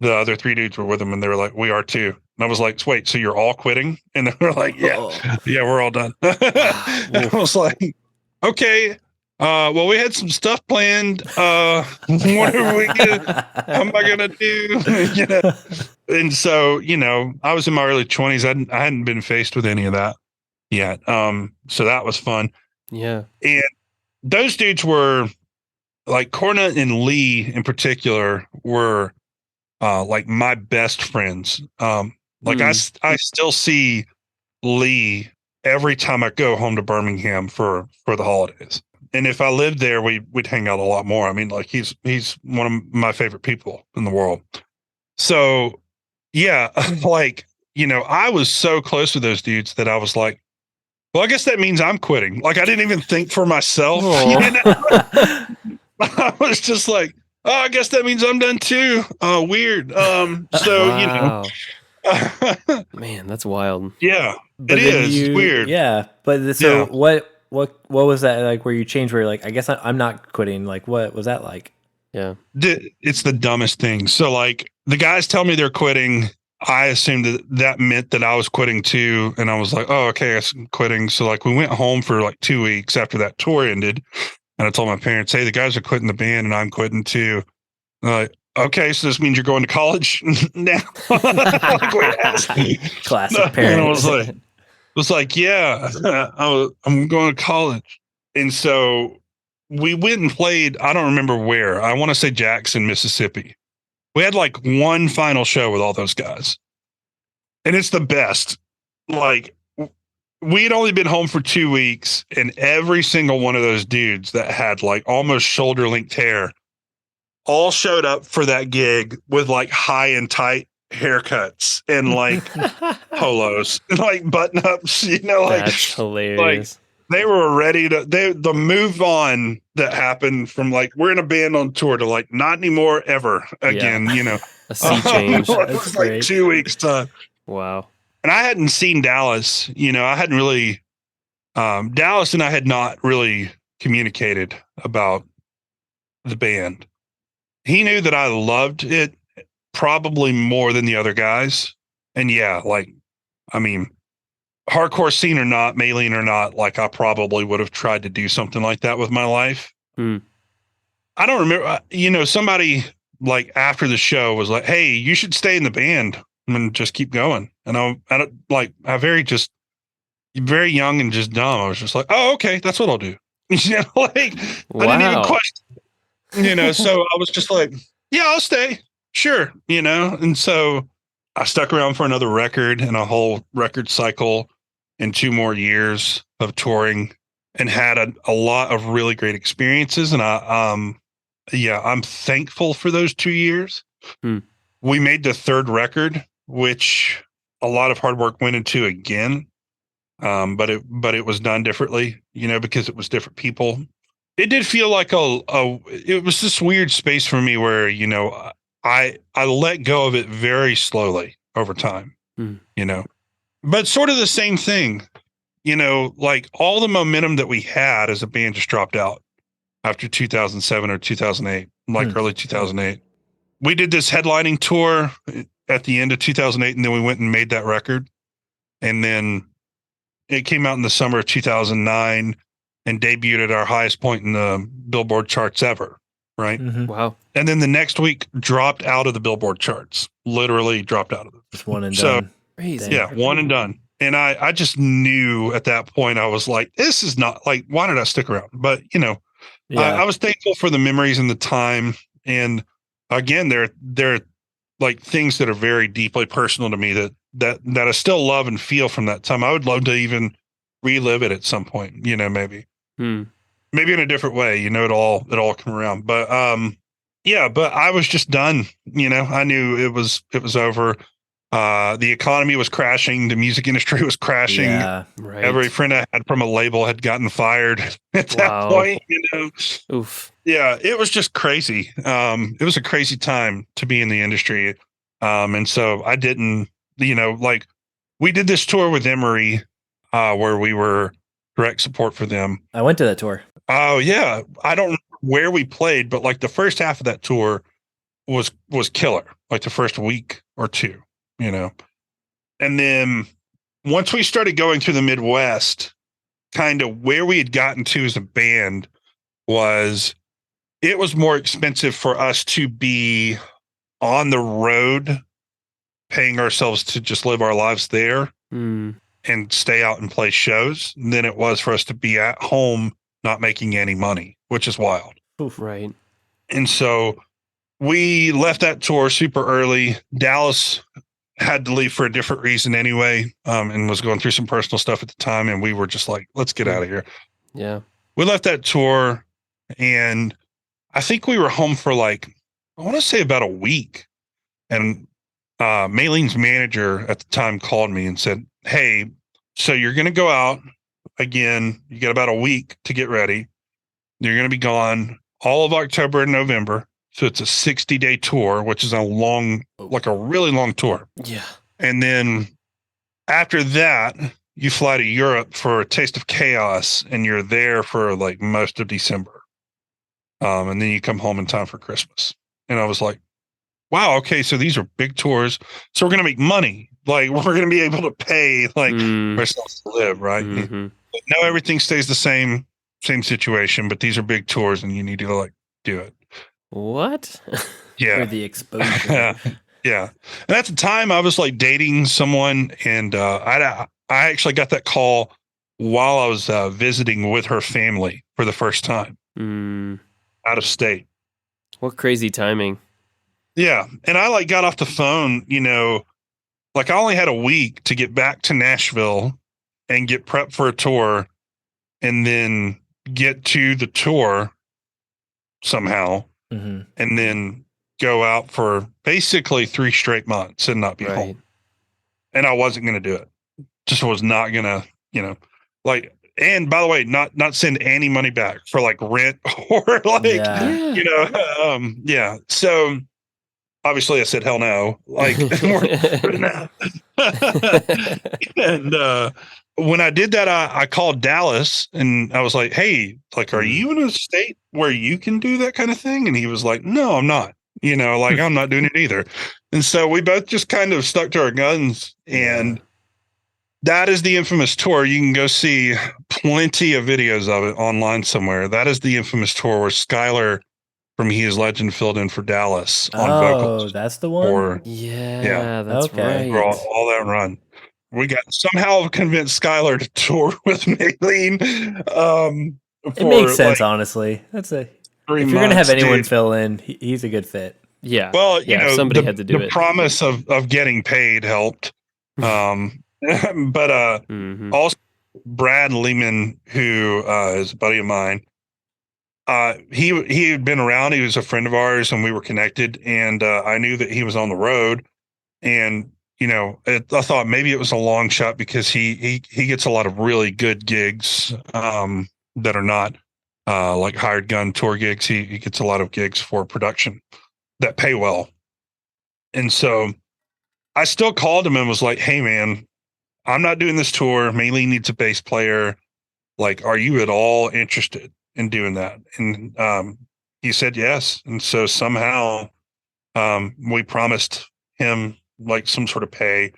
the other 3 dudes were with him and they were like, we are too. And I was like, wait, so you're all quitting? And they were like, yeah, we're all done. I was like, okay. Well, we had some stuff planned. What are we gonna, how am I gonna do? You know? And so, you know, I was in my early 20s. I hadn't been faced with any of that yet. So that was fun. Yeah. And those dudes were like Cornette and Lee in particular were like my best friends. Like I still see Lee every time I go home to Birmingham for the holidays. And if I lived there, we'd hang out a lot more. I mean, like he's one of my favorite people in the world. So yeah, like, I was so close with those dudes that I was like, well, I guess that means I'm quitting. Like I didn't even think for myself. I was just like, oh, I guess that means I'm done too. Oh, weird. So Wow. Man, that's wild. yeah, But it then is. It's weird. Yeah. But so what was that like where you changed where you're like, I guess I'm not quitting? Like, what was that like? Yeah. It's the dumbest thing. So like the guys tell me they're quitting. I assumed that meant that I was quitting too. And I was like, oh, okay, I'm quitting. So like we went home for like 2 weeks after that tour ended. And I told my parents, hey, the guys are quitting the band and I'm quitting too. Like, okay, so this means you're going to college now. Like, Classic parents. And I was like, yeah, I'm going to college. And so we went and played, I don't remember where. I want to say Jackson, Mississippi. We had like one final show with all those guys. And it's the best. Like, we had only been home for 2 weeks, and every single one of those dudes that had like almost shoulder length hair all showed up for that gig with like high and tight haircuts and like polos and like button ups, like That's hilarious. Like they were ready to the move on that happened from like we're in a band on tour to like not anymore ever again, A sea change. It was like 2 weeks time. Wow. And I hadn't seen Dallas, I hadn't really Dallas and I had not really communicated about the band. He knew that I loved it probably more than the other guys. And yeah, like, I mean, hardcore scene or not, Maylene or not, like I probably would have tried to do something like that with my life. I don't remember, somebody like after the show was like, hey, you should stay in the band and just keep going. And I very young and just dumb. I was just like, oh, okay, that's what I'll do. Wow. I didn't even question, so I was just like, yeah, I'll stay. Sure. And so I stuck around for another record and a whole record cycle and 2 more years of touring and had a lot of really great experiences. And I'm thankful for those 2 years. We made the 3rd record, which a lot of hard work went into again. But it was done differently, because it was different people. It did feel like it was this weird space for me where, I let go of it very slowly over time, but sort of the same thing, like all the momentum that we had as a band just dropped out after 2007 or 2008, like early 2008. We did this headlining tour at the end of 2008, and then we went and made that record. And then it came out in the summer of 2009 and debuted at our highest point in the Billboard charts ever. Right. Mm-hmm. Wow. And then the next week dropped out of the Billboard charts, literally dropped out of it. Just one and done. Crazy. Yeah. One and done. And I just knew at that point, I was like, this is not like, why did I stick around? But, I was thankful for the memories and the time. And again, they're like things that are very deeply personal to me that I still love and feel from that time. I would love to even relive it at some point, maybe. Maybe in a different way, it all come around. But but I was just done. I knew it was over. The economy was crashing, the music industry was crashing. Yeah, right. Every friend I had from a label had gotten fired at that point, Oof. Yeah, it was just crazy. It was a crazy time to be in the industry. And so I didn't, like we did this tour with Emory, where we were direct support for them. I went to that tour. Oh yeah. I don't know where we played, but like the first half of that tour was killer. Like the first week or two, And then once we started going through the Midwest, kind of where we had gotten to as a band it was more expensive for us to be on the road, paying ourselves to just live our lives there and stay out and play shows than it was for us to be at home, not making any money, which is wild. Oof. Right. And so we left that tour super early. Dallas had to leave for a different reason anyway, and was going through some personal stuff at the time. And we were just like, let's get out of here. Yeah. we left that tour, and I think we were home for like, I want to say about a week. And Maylene's manager at the time called me and said, "Hey, so you're going to go out again. You got about a week to get ready. You're going to be gone all of October and November. So it's a 60-day tour, which is a really long tour. Yeah. And then after that, you fly to Europe for a Taste of Chaos, and you're there for like most of December. And then you come home in time for Christmas." And I was like, wow, okay, so these are big tours. So we're going to make money. Like, we're going to be able to pay like ourselves to live, right? Mm-hmm. No, everything stays the same situation, but these are big tours and you need to like do it. What? Yeah. For the exposure. Yeah. And at the time I was like dating someone, and I actually got that call while I was visiting with her family for the first time out of state. What crazy timing. Yeah. And I like got off the phone, like I only had a week to get back to Nashville and get prepped for a tour, and then get to the tour somehow, and then go out for basically 3 straight months and not be home. And I wasn't going to do it. Just was not going to, like, and by the way, not send any money back for like rent or like, yeah. So obviously I said, hell no, like, and, when I did that, I called Dallas and I was like, "Hey, like, are you in a state where you can do that kind of thing?" And he was like, "No, I'm not, like I'm not doing it either." And so we both just kind of stuck to our guns, and that is the infamous tour. You can go see plenty of videos of it online somewhere. That is the infamous tour where Skylar from He Is Legend filled in for Dallas on vocals. Oh, that's the one? That's Okay. right. For all that run. We got somehow convinced Skylar to tour with Maylene. It makes sense, honestly. If you're going to have anyone fill in, he's a good fit. Yeah. Well, somebody had to do the it. The promise of getting paid helped. But also Brad Lehman, who is a buddy of mine, he had been around. He was a friend of ours, and we were connected. And I knew that he was on the road, and I thought maybe it was a long shot because he gets a lot of really good gigs that are not like hired gun tour gigs. He gets a lot of gigs for production that pay well. And so I still called him and was like, "Hey man, I'm not doing this tour. Maylene needs a bass player. Like, are you at all interested in doing that?" And he said yes. And so somehow we promised him like some sort of pay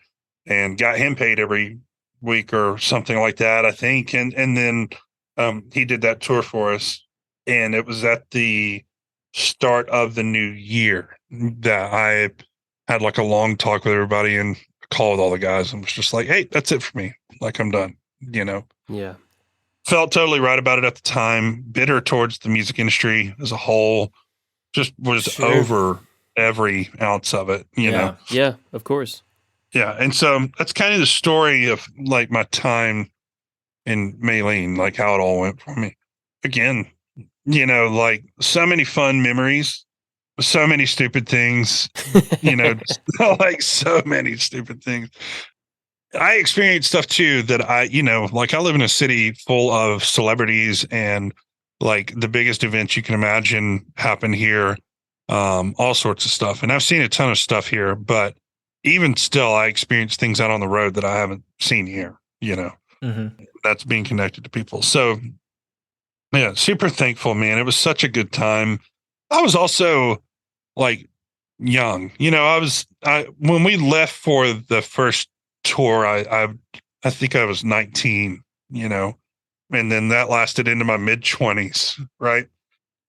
and got him paid every week or something like that, I think. And then he did that tour for us. And it was at the start of the new year that I had like a long talk with everybody and a call with all the guys, and was just like, "Hey, that's it for me. Like, I'm done." Yeah. Felt totally right about it at the time. Bitter towards the music industry as a whole. Just was over every ounce of it, you know? Yeah, of course. Yeah. And so that's kind of the story of like my time in Maylene, like how it all went for me. Again, like so many fun memories, so many stupid things, like so many stupid things. I experienced stuff too that like I live in a city full of celebrities, and like the biggest events you can imagine happen here. All sorts of stuff. And I've seen a ton of stuff here, but even still, I experienced things out on the road that I haven't seen here, That's being connected to people. So yeah, super thankful, man. It was such a good time. I was also like young, when we left for the first tour, I think I was 19, and then that lasted into my mid 20s. Right.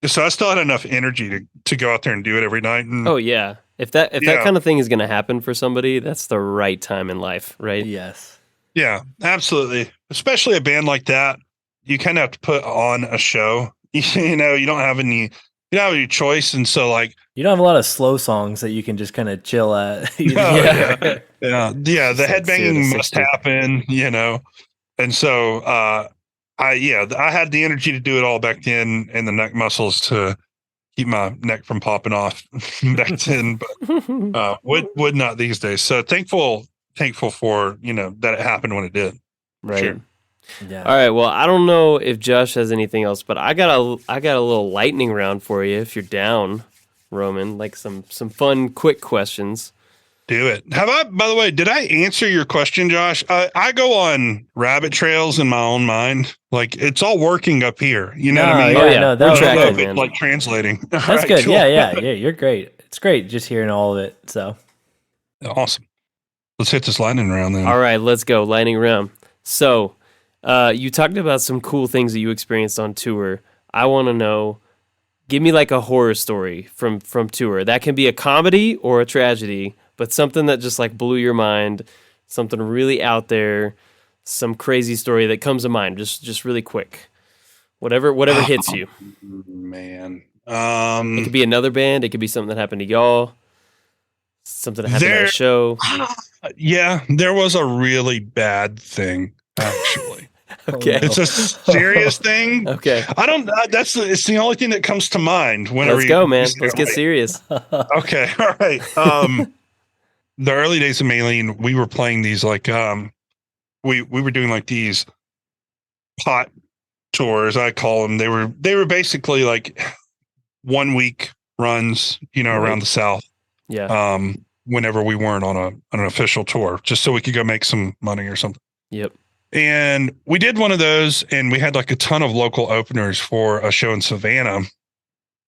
So I still had enough energy to go out there and do it every night. And, oh yeah. If that kind of thing is going to happen for somebody, that's the right time in life, right? Yes. Yeah, absolutely. Especially a band like that, you kind of have to put on a show. You don't have any choice, and so like you don't have a lot of slow songs that you can just kind of chill at. Yeah. The headbanging must happen, and so I had the energy to do it all back then, and the neck muscles to keep my neck from popping off back then, but would not these days. So thankful for that it happened when it did. Right. Sure. Yeah. All right. Well, I don't know if Josh has anything else, but I got a little lightning round for you if you're down, Roman. Like some fun, quick questions. Do it. By the way, did I answer your question, Josh? I go on rabbit trails in my own mind. Like it's all working up here. You know what I mean? Oh, yeah. No, We're that was tracking, good. man. Like translating. That's All right, good. cool. Yeah. You're great. It's great just hearing all of it. So Awesome. Let's hit this lightning round then. All right, let's go. Lightning round. So, you talked about some cool things that you experienced on tour. I want to know, give me like a horror story from tour. That can be a comedy or a tragedy, but something that just like blew your mind, something really out there, some crazy story that comes to mind, just really quick. Whatever hits you. Man. It could be another band. It could be something that happened to y'all. Something that happened at a show. Yeah, there was a really bad thing, actually. Okay. It's a serious thing. Okay. I don't. It's the only thing that comes to mind whenever. Let's go, man. say Let's get like- serious. Okay, all right. The early days of Maylene, we were playing these like we were doing like these pot tours. I call them. They were basically like 1 week runs, around the South. Yeah. Whenever we weren't on an official tour, just so we could go make some money or something. Yep. And we did one of those, and we had like a ton of local openers for a show in Savannah.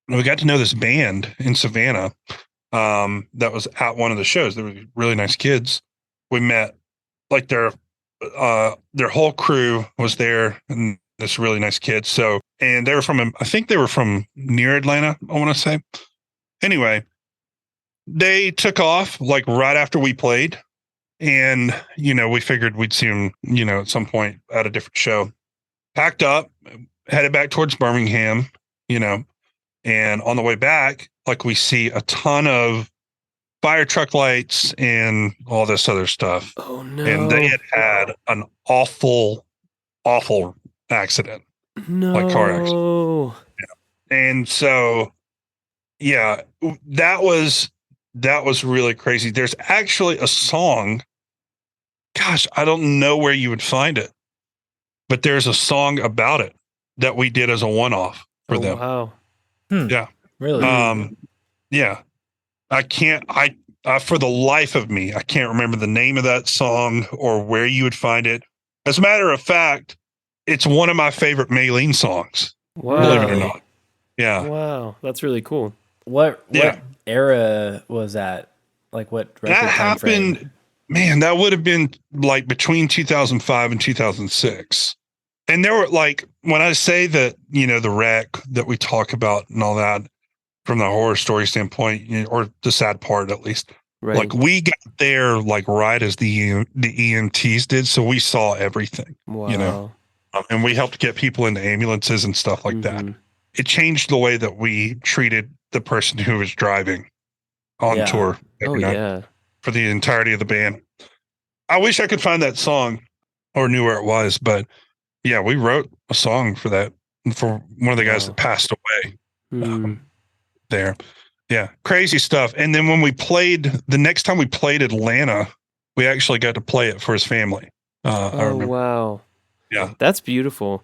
And we got to know this band in Savannah that was at one of the shows. They were really nice kids. We met like their whole crew was there, and this really nice kid. So, and I think they were from near Atlanta, I want to say. Anyway, they took off like right after we played. And, we figured we'd see them, at some point at a different show. Packed up, headed back towards Birmingham, and on the way back, like we see a ton of fire truck lights and all this other stuff. Oh, no. And they had an awful, awful accident. No. Like car accident. Yeah. And so, yeah, that was really crazy. There's actually a song. Gosh, I don't know where you would find it, but there's a song about it that we did as a one-off for them. Wow. Yeah. really, Yeah. I for the life of me, I can't remember the name of that song or where you would find it. As a matter of fact, it's one of my favorite Maylene songs. Wow. Believe it or not. Yeah. Wow. That's really cool. what Yeah. era was that? Like what record That time frame? happened, man, that would have been like between 2005 and 2006. And there were like, when I say that, the wreck that we talk about and all that from the horror story standpoint, or the sad part at least, Right. like we got there like right as the EMTs did. So we saw everything, Wow. and we helped get people into ambulances and stuff like that. Mhm. It changed the way that we treated the person who was driving on Yeah. tour Oh, every night yeah. for the entirety of the band. I wish I could find that song or knew where it was, but yeah, we wrote a song for that, for one of the guys Wow. that passed away Mm. there. Yeah, crazy stuff. And then when the next time we played Atlanta, we actually got to play it for his family. I Oh, remember. wow. Yeah. That's beautiful.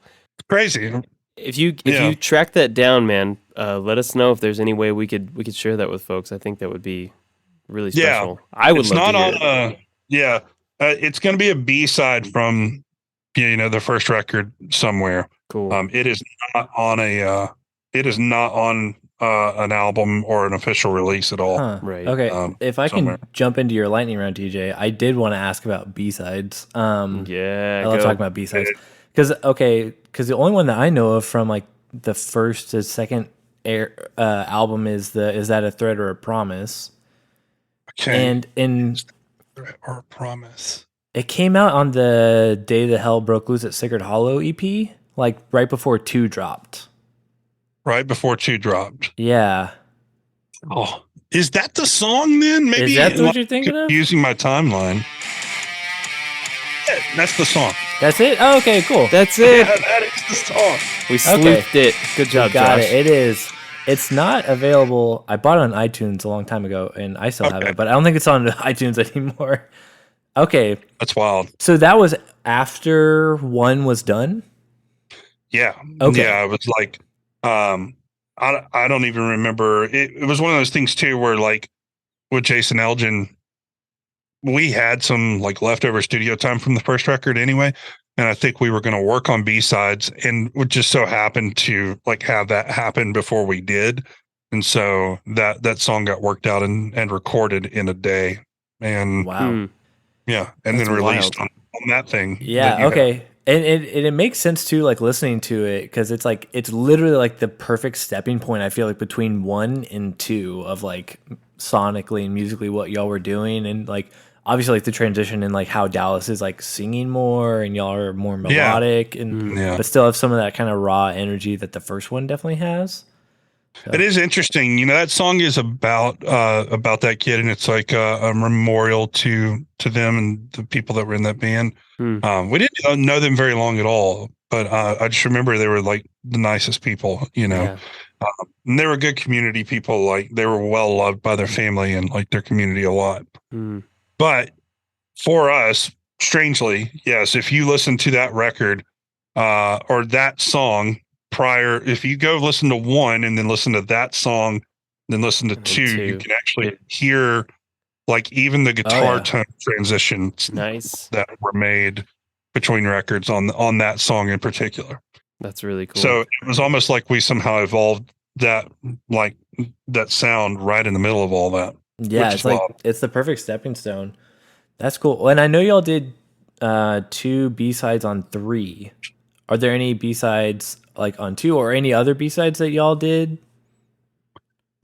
Crazy. If you Yeah. track that down, man, let us know if there's any way we could share that with folks. I think that would be really Yeah. special. I would It's love not to hear on it. yeah. It's going to be a B-side from the first record somewhere. Cool. It is not on an album or an official release at all. Huh. Right. Okay. If I somewhere. can jump into your lightning round, TJ, I did want to ask about B-sides. Yeah. I love go. talking about B-sides. Because the only one that I know of from like the first to second album is that a threat or a promise? Okay. And in Or a promise. it came out on the day the hell broke loose at Sicard Hollow EP, like right before 2 dropped. Right before 2 dropped. Yeah. Oh, is that the song then? Maybe Is that what you're thinking of? Using my timeline. That's the song. That's it? Oh, okay, cool. That's it. Yeah, that is the song. We sleuthed it. Good job, Got Josh. it. It is. It's not available. I bought it on iTunes a long time ago, and I still have Okay. it, but I don't think it's on iTunes anymore. Okay, That's wild. so that was after one was done? Yeah. Okay. Yeah, it was like, I don't even remember. It was one of those things too, where like with Jason Elgin, we had some like leftover studio time from the first record anyway. And I think we were going to work on B-sides, and it just so happened to like have that happen before we did. And so that song got worked out and recorded in a day. And Wow. yeah, and That's then released wild. on that thing. that Yeah, you have. okay. And it makes sense too, like listening to it, because it's like it's literally like the perfect stepping point, I feel like, between one and two of like sonically and musically what y'all were doing, and like obviously like the transition and like how Dallas is like singing more and y'all are more melodic and Yeah. but still have some of that kind of raw energy that the first one definitely has. It is interesting. You know, that song is about that kid, and it's like a memorial to them and the people that were in that band. We didn't know them very long at all, but I just remember they were like the nicest people, you know. Yeah. And they were good community people. Like they were well loved by their family and like their community a lot. Mm. But for us, strangely, yes, if you listen to that record or that song prior, if you go listen to one and then listen to that song, then listen to And then two, two. you can actually hear like even the guitar yeah. tone transitions Nice. that were made between records on that song in particular. That's really cool. So it was almost like we somehow evolved that like that sound right in the middle of all that. Yeah, Which it's is like wild. it's the perfect stepping stone. That's cool. And I know y'all did two B-sides on three. Are there any B-sides like on two or any other B-sides that y'all did?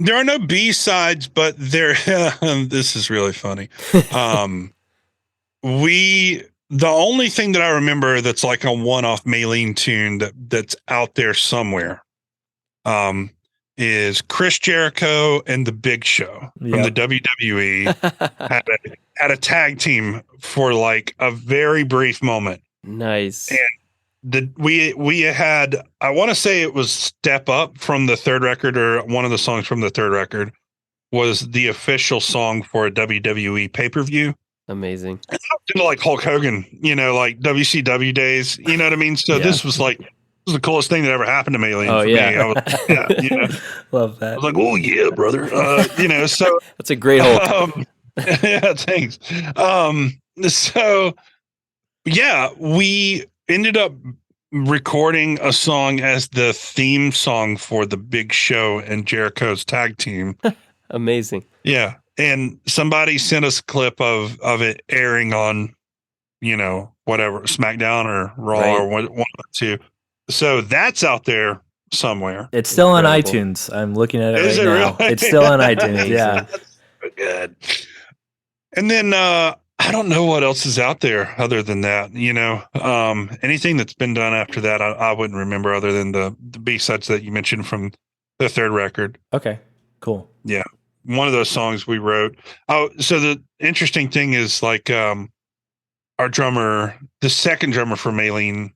There are no B-sides, but there this is really funny. The only thing that I remember that's like a one-off Maylene tune that's out there somewhere is Chris Jericho and the Big Show from the WWE had a tag team for like a very brief moment. Nice. And we had, I want to say it was Step Up from the third record, or one of the songs from the third record was the official song for a WWE pay-per-view. Amazing. And I was into like Hulk Hogan, you know, like WCW days, you know what I mean? So Yeah. this was the coolest thing that ever happened to Maylene Oh, for yeah. me. I was, you know, Love I that. was like, oh yeah, brother. You know, so That's a great Hulk. yeah, thanks. So yeah, we ended up recording a song as the theme song for the Big Show and Jericho's tag team. Amazing. Yeah. And somebody sent us a clip of it airing on, you know, whatever, SmackDown or Raw Right. or one of the two. So that's out there somewhere. It's still Incredible. on iTunes. I'm looking at it Is right it now. really? It's still on iTunes. Amazing. Yeah. Good. And then I don't know what else is out there other than that. You know, anything that's been done after that, I wouldn't remember other than the B-sides that you mentioned from the third record. Okay. Cool. Yeah. One of those songs we wrote. Oh, so the interesting thing is like our drummer, the second drummer for Maylene,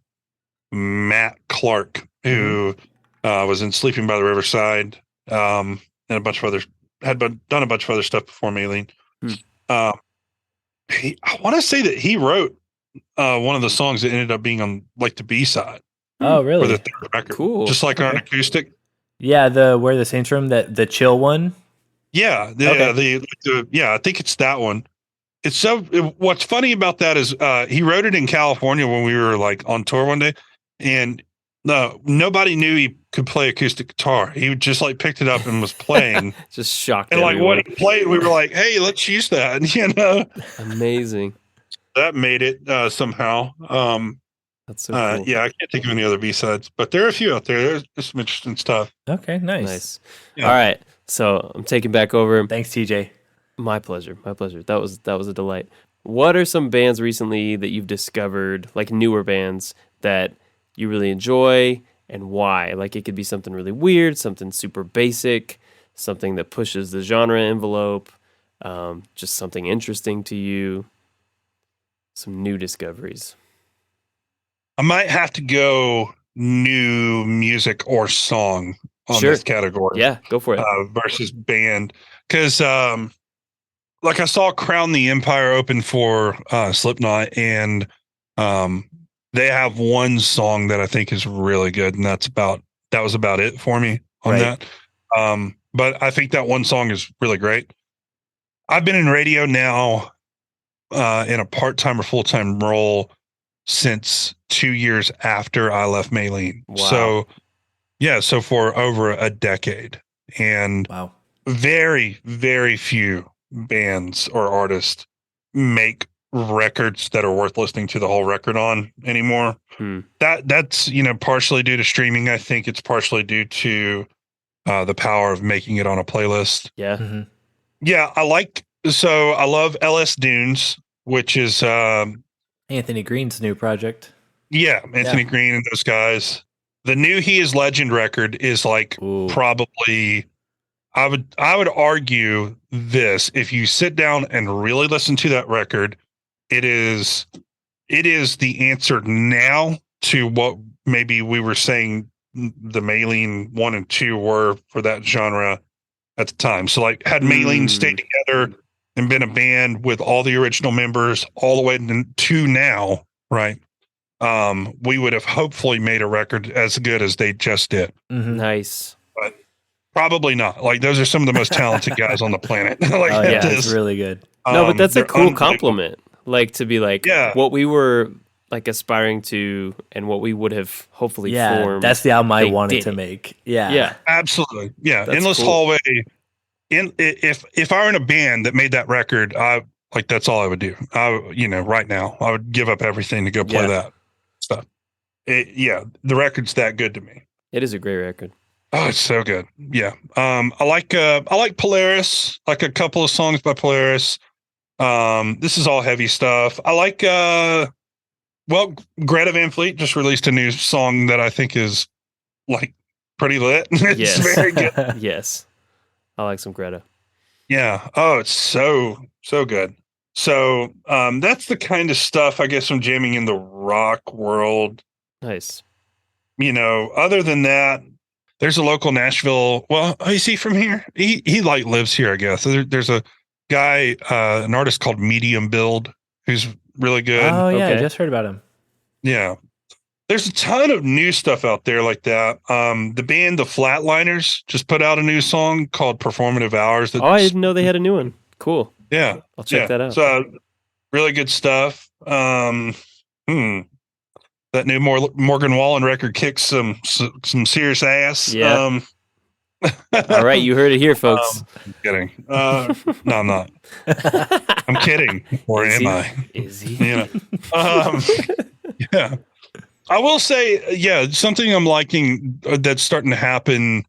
Matt Clark, who was in Sleeping by the Riverside, and a bunch of others, done a bunch of other stuff before Maylene. I want to say that he wrote one of the songs that ended up being on like the B-side Oh, for really? the third record. Cool. Just like on Okay. acoustic. Yeah, the Where the Saints Room, the chill one. Yeah, Okay. I think it's that one. It's what's funny about that is he wrote it in California when we were like on tour one day, and nobody knew he could play acoustic guitar. He just like picked it up and was playing, Just shocked and like everyone. when he played, we were like, "Hey, let's use that," you know. Amazing. That made it somehow. That's so cool. Yeah, I can't think of any other B-sides, but there are a few out there. There's some interesting stuff. Okay, nice. Nice. Yeah. All right. So I'm taking back over. Thanks, TJ. My pleasure. My pleasure. That was a delight. What are some bands recently that you've discovered, like newer bands that you really enjoy, and why? Like it could be something really weird, something super basic, something that pushes the genre envelope, just something interesting to you. Some new discoveries. I might have to go new music or song on Sure. this category. Yeah, go for it. Versus band, because like I saw Crown the Empire open for Slipknot, and they have one song that I think is really good, and that was about it for me on Right. that. But I think that one song is really great. I've been in radio now in a part-time or full-time role since 2 years after I left Maylene. Wow. So yeah, so for over a decade, and Wow. very, very few bands or artists make records that are worth listening to the whole record on anymore. That's partially due to streaming. I think it's partially due to the power of making it on a playlist. Yeah. Mm-hmm. Yeah, I love LS Dunes, which is Anthony Green's new project. Anthony Green and those guys. The new He Is Legend record is like probably, I would argue this, if you sit down and really listen to that record, it is the answer now to what maybe we were saying the Maylene 1 and 2 were for that genre at the time. So like had Maylene stayed together and been a band with all the original members all the way to now, right? We would have hopefully made a record as good as they just did. Mm-hmm. Nice. But probably not. Like those are some of the most talented guys on the planet. Like, Oh yeah, it's really good. No, but that's a they're cool compliment. Like to be like what we were like aspiring to and what we would have hopefully formed. That's the album I wanted to make. Yeah. Absolutely. Yeah. That's Endless cool. Hallway. If I were in a band that made that record, that's all I would do. Right now I would give up everything to go play that stuff. The record's that good to me. It is a great record. Oh, it's so good. Yeah. I like Polaris, like a couple of songs by Polaris. This is all heavy stuff. I like Greta Van Fleet just released a new song that I think is like pretty lit. It's very good. Yes. I like some Greta. Yeah. Oh, it's so good. So that's the kind of stuff I guess I'm jamming in the rock world. Nice. Other than that, there's a local Nashville. Well, is he from here? He like lives here, I guess. There's a guy, an artist called Medium Build, who's really good. Oh yeah, I just heard about him. Yeah. There's a ton of new stuff out there like that. The band The Flatliners just put out a new song called Performative Hours. I didn't know they had a new one. Cool. Yeah. I'll check that out. So really good stuff. That new Morgan Wallen record kicks some serious ass. Yeah. All right, you heard it here, folks. I'm kidding. No, I'm not. I'm kidding. Or am I? Is he? Yeah. I will say, something I'm liking that's starting to happen.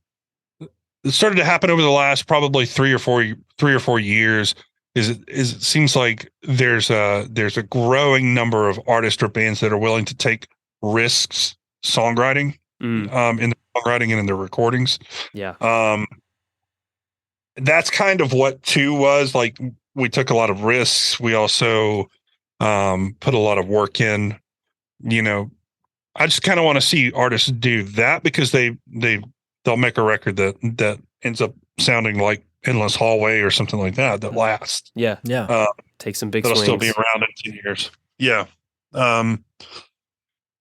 It started to happen over the last probably 3 or 4 years. It seems like there's a growing number of artists or bands that are willing to take risks songwriting in the songwriting and in the recordings. Yeah. That's kind of what 2 was. Like we took a lot of risks. We also put a lot of work in. I just kind of want to see artists do that because they'll make a record that ends up sounding like Endless Hallway or something like that lasts. Yeah. Take some big swings. That'll still be around in 10 years. Yeah.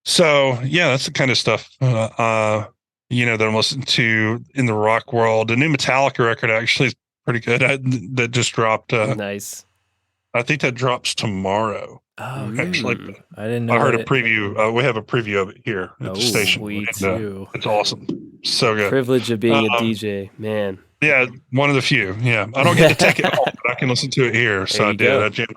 So yeah, that's the kind of stuff that I'm listening to in the rock world. The new Metallica record actually is pretty good. That just dropped. Nice. I think that drops tomorrow. Oh, actually, I didn't know. I heard a preview. We have a preview of it here at the station. Sweet. And, it's awesome. So good. Privilege of being a DJ, man. Yeah, one of the few. Yeah, I don't get to take it home, but I can listen to it here. So I did. I jammed.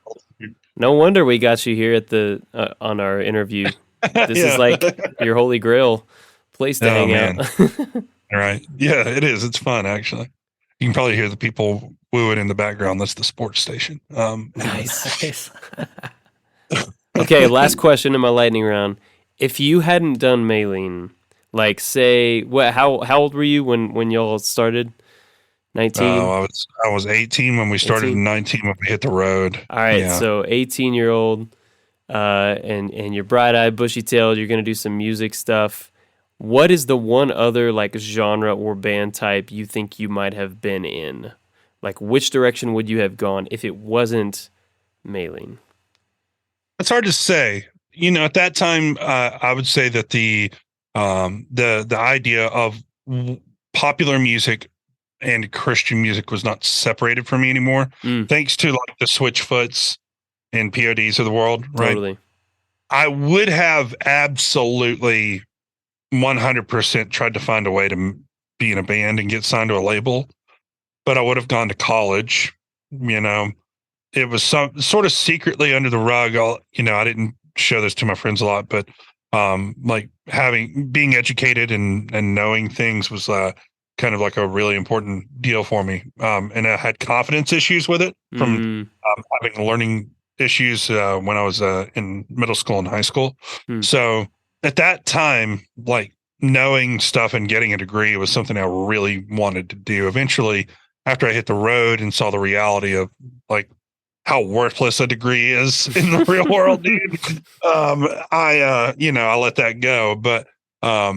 No wonder we got you here at the on our interview. This is like your holy grail place to hang out. All right. Yeah, it is. It's fun, actually. You can probably hear the people wooing in the background. That's the sports station. Nice. Okay, last question in my lightning round. If you hadn't done Maylene, like say, how old were you when y'all started? 19? I was 18 when we started, 19 when we hit the road. All right, so 18-year-old and you're bright-eyed, bushy-tailed. You're gonna do some music stuff. What is the one other like genre or band type you think you might have been in? Like, which direction would you have gone if it wasn't Maylene? It's hard to say. At that time, I would say that the idea of popular music and Christian music was not separated from me anymore, thanks to like the Switchfoots and PODs of the world. Right? Totally. I would have absolutely 100% tried to find a way to be in a band and get signed to a label, but I would have gone to college. It was some sort of secretly under the rug. I didn't show this to my friends a lot, but like being educated and knowing things was kind of like a really important deal for me. And I had confidence issues with it from having learning issues when I was in middle school and high school. So at that time, like knowing stuff and getting a degree was something I really wanted to do. Eventually, after I hit the road and saw the reality of like how worthless a degree is in the real world, dude, I let that go. But I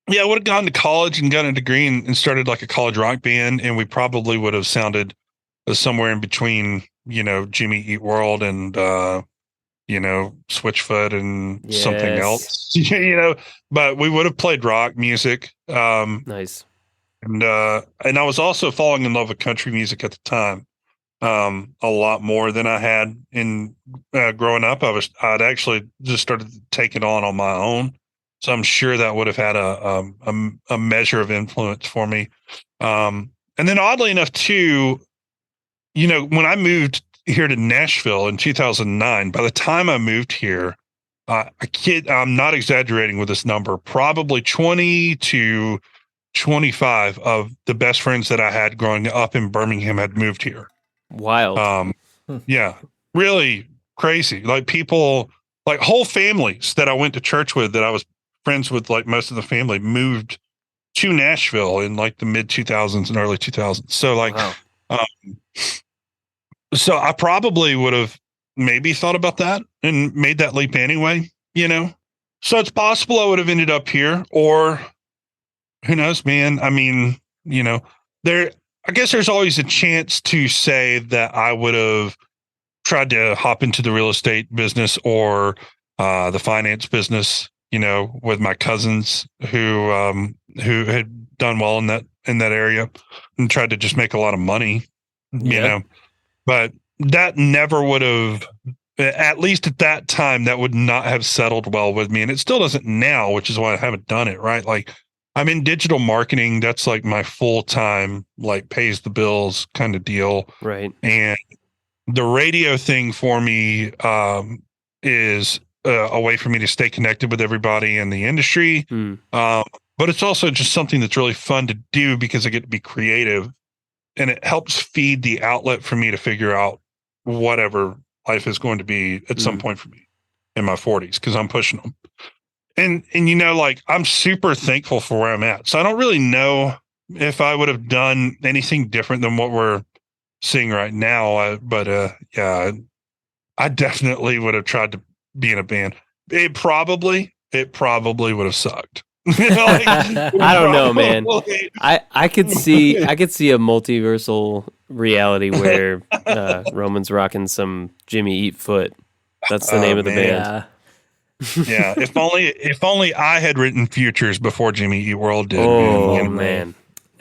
would have gone to college and gotten a degree and started like a college rock band, and we probably would have sounded somewhere in between, Jimmy Eat World and Switchfoot and something else, but we would have played rock music. Nice. And I was also falling in love with country music at the time, a lot more than I had in growing up. I'd actually just started to take it on my own. So I'm sure that would have had a measure of influence for me. And then oddly enough too, when I moved here to Nashville in 2009, by the time I moved here, I'm not exaggerating with this number, probably 20 to 25 of the best friends that I had growing up in Birmingham had moved here. Wild. Yeah, really crazy. Like people, like whole families that I went to church with that I was friends with, like most of the family moved to Nashville in like the mid 2000s and early 2000s. So like, wow. So I probably would have maybe thought about that and made that leap anyway, So it's possible I would have ended up here, or who knows, man. I mean, I guess there's always a chance to say that I would have tried to hop into the real estate business or the finance business, with my cousins who had done well in that area and tried to just make a lot of money, but that never would have, at least at that time, that would not have settled well with me. And it still doesn't now, which is why I haven't done it. Right. Like I'm in digital marketing. That's like my full time, like pays the bills kind of deal. Right. And the radio thing for me is a way for me to stay connected with everybody in the industry. But it's also just something that's really fun to do because I get to be creative, and it helps feed the outlet for me to figure out whatever life is going to be at some point for me in my 40s, because I'm pushing them. And like I'm super thankful for where I'm at. So I don't really know if I would have done anything different than what we're seeing right now. But I definitely would have tried to be in a band. It probably would have sucked. I don't know, man. I could see a multiversal reality where Roman's rocking some Jimmy Eat Foot. That's the name of the band. Yeah. If only I had written Futures before Jimmy Eat World did. Oh man.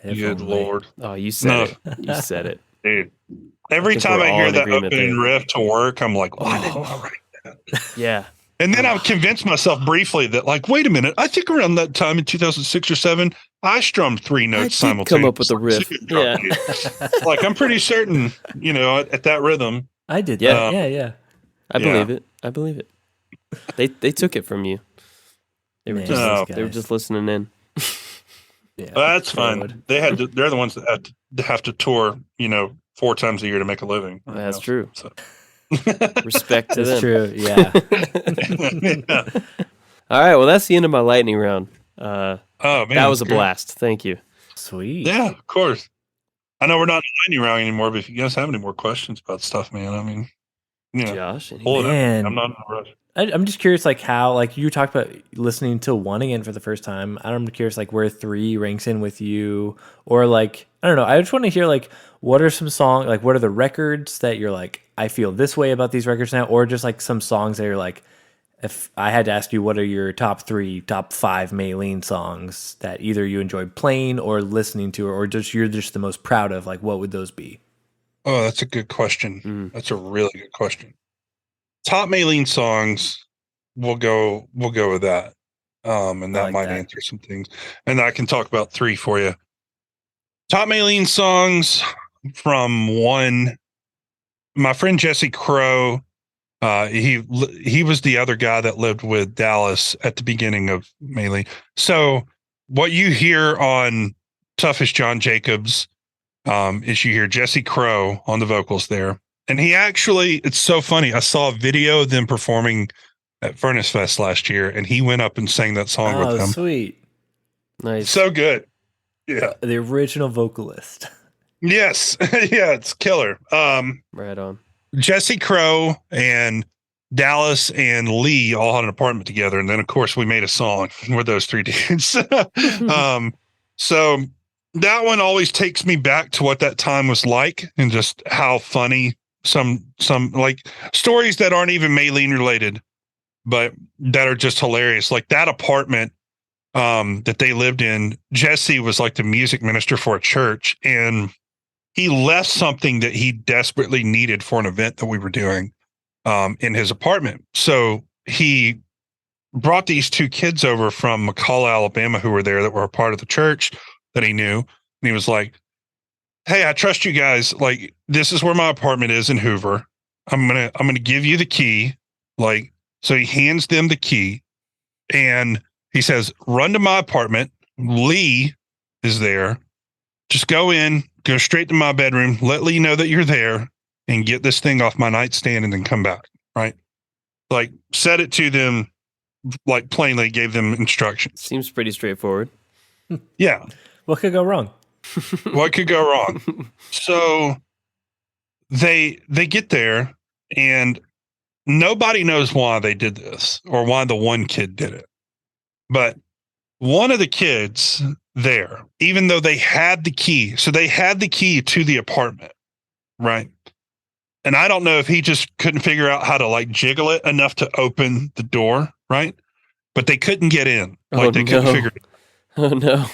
Good Lord. Oh, you said it. You said it. Dude. Every time I hear that opening riff to work, I'm like, why didn't I write that? Yeah. And then I've convinced myself briefly that, like, wait a minute, I think around that time in 2006 or 7, I strummed 3 notes simultaneously. Come up with a riff. Yeah. Like, I'm pretty certain, at that rhythm. I did. Yeah. Yeah. I believe it. They took it from you. They were just listening in. Yeah, that's fine. They're the ones that have to tour, 4 times a year to make a living. That's true. So. Respect to them. That's true. Yeah. Yeah. All right. Well, that's the end of my lightning round. Oh man, that was a blast. Thank you. Sweet. Yeah, of course. I know we're not in lightning round anymore, but if you guys have any more questions about stuff, man, I mean, Yeah. Josh, any- Pull it up. Man. I'm not in a rush. I'm just curious, like how, like you talked about listening to one again for the first time. I'm curious, like where 3 ranks in with you, or like I don't know. I just want to hear like what are some songs, like what are the records that you're like I feel this way about these records now, or just like some songs that you're like, if I had to ask you, what are your top 3, top 5 Maylene songs that either you enjoyed playing or listening to, or just you're just the most proud of? Like what would those be? Oh, that's a good question. That's a really good question. Top Maylene songs, we'll go with that. And I that like might that. answer some things. And I can talk about 3 for you. Top Maylene songs from one, my friend Jesse Crow. He was the other guy that lived with Dallas at the beginning of Maylene. So what you hear on Toughest John Jacobs is you hear Jesse Crow on the vocals there. And he actually, it's so funny. I saw a video of them performing at Furnace Fest last year, and he went up and sang that song with Oh, them. sweet. nice. So good. Yeah. The original vocalist. Yes. Yeah, it's killer. Right on. Jesse Crow and Dallas and Lee all had an apartment together. And then, of course, we made a song with those 3 dudes. So that one always takes me back to what that time was like and just how funny some like stories that aren't even Maylene related, but that are just hilarious. Like that apartment that they lived in, Jesse was like the music minister for a church, and he left something that he desperately needed for an event that we were doing in his apartment. So he brought these 2 kids over from McCalla, Alabama, who were there that were a part of the church that he knew. And he was like, "Hey, I trust you guys. Like, this is where my apartment is in Hoover. I'm gonna give you the key." Like, so he hands them the key and he says, "Run to my apartment. Lee is there. Just go in, go straight to my bedroom, let Lee know that you're there, and get this thing off my nightstand and then come back." Right? Like, said it to them, like plainly gave them instructions. Seems pretty straightforward. Yeah. What could go wrong? What could go wrong? So they get there and nobody knows why they did this or why the one kid did it. But one of the kids there, even though they had the key, so they had the key to the apartment, right? And I don't know if he just couldn't figure out how to like jiggle it enough to open the door, right? But they couldn't get in. Like they couldn't figure it out. Oh no.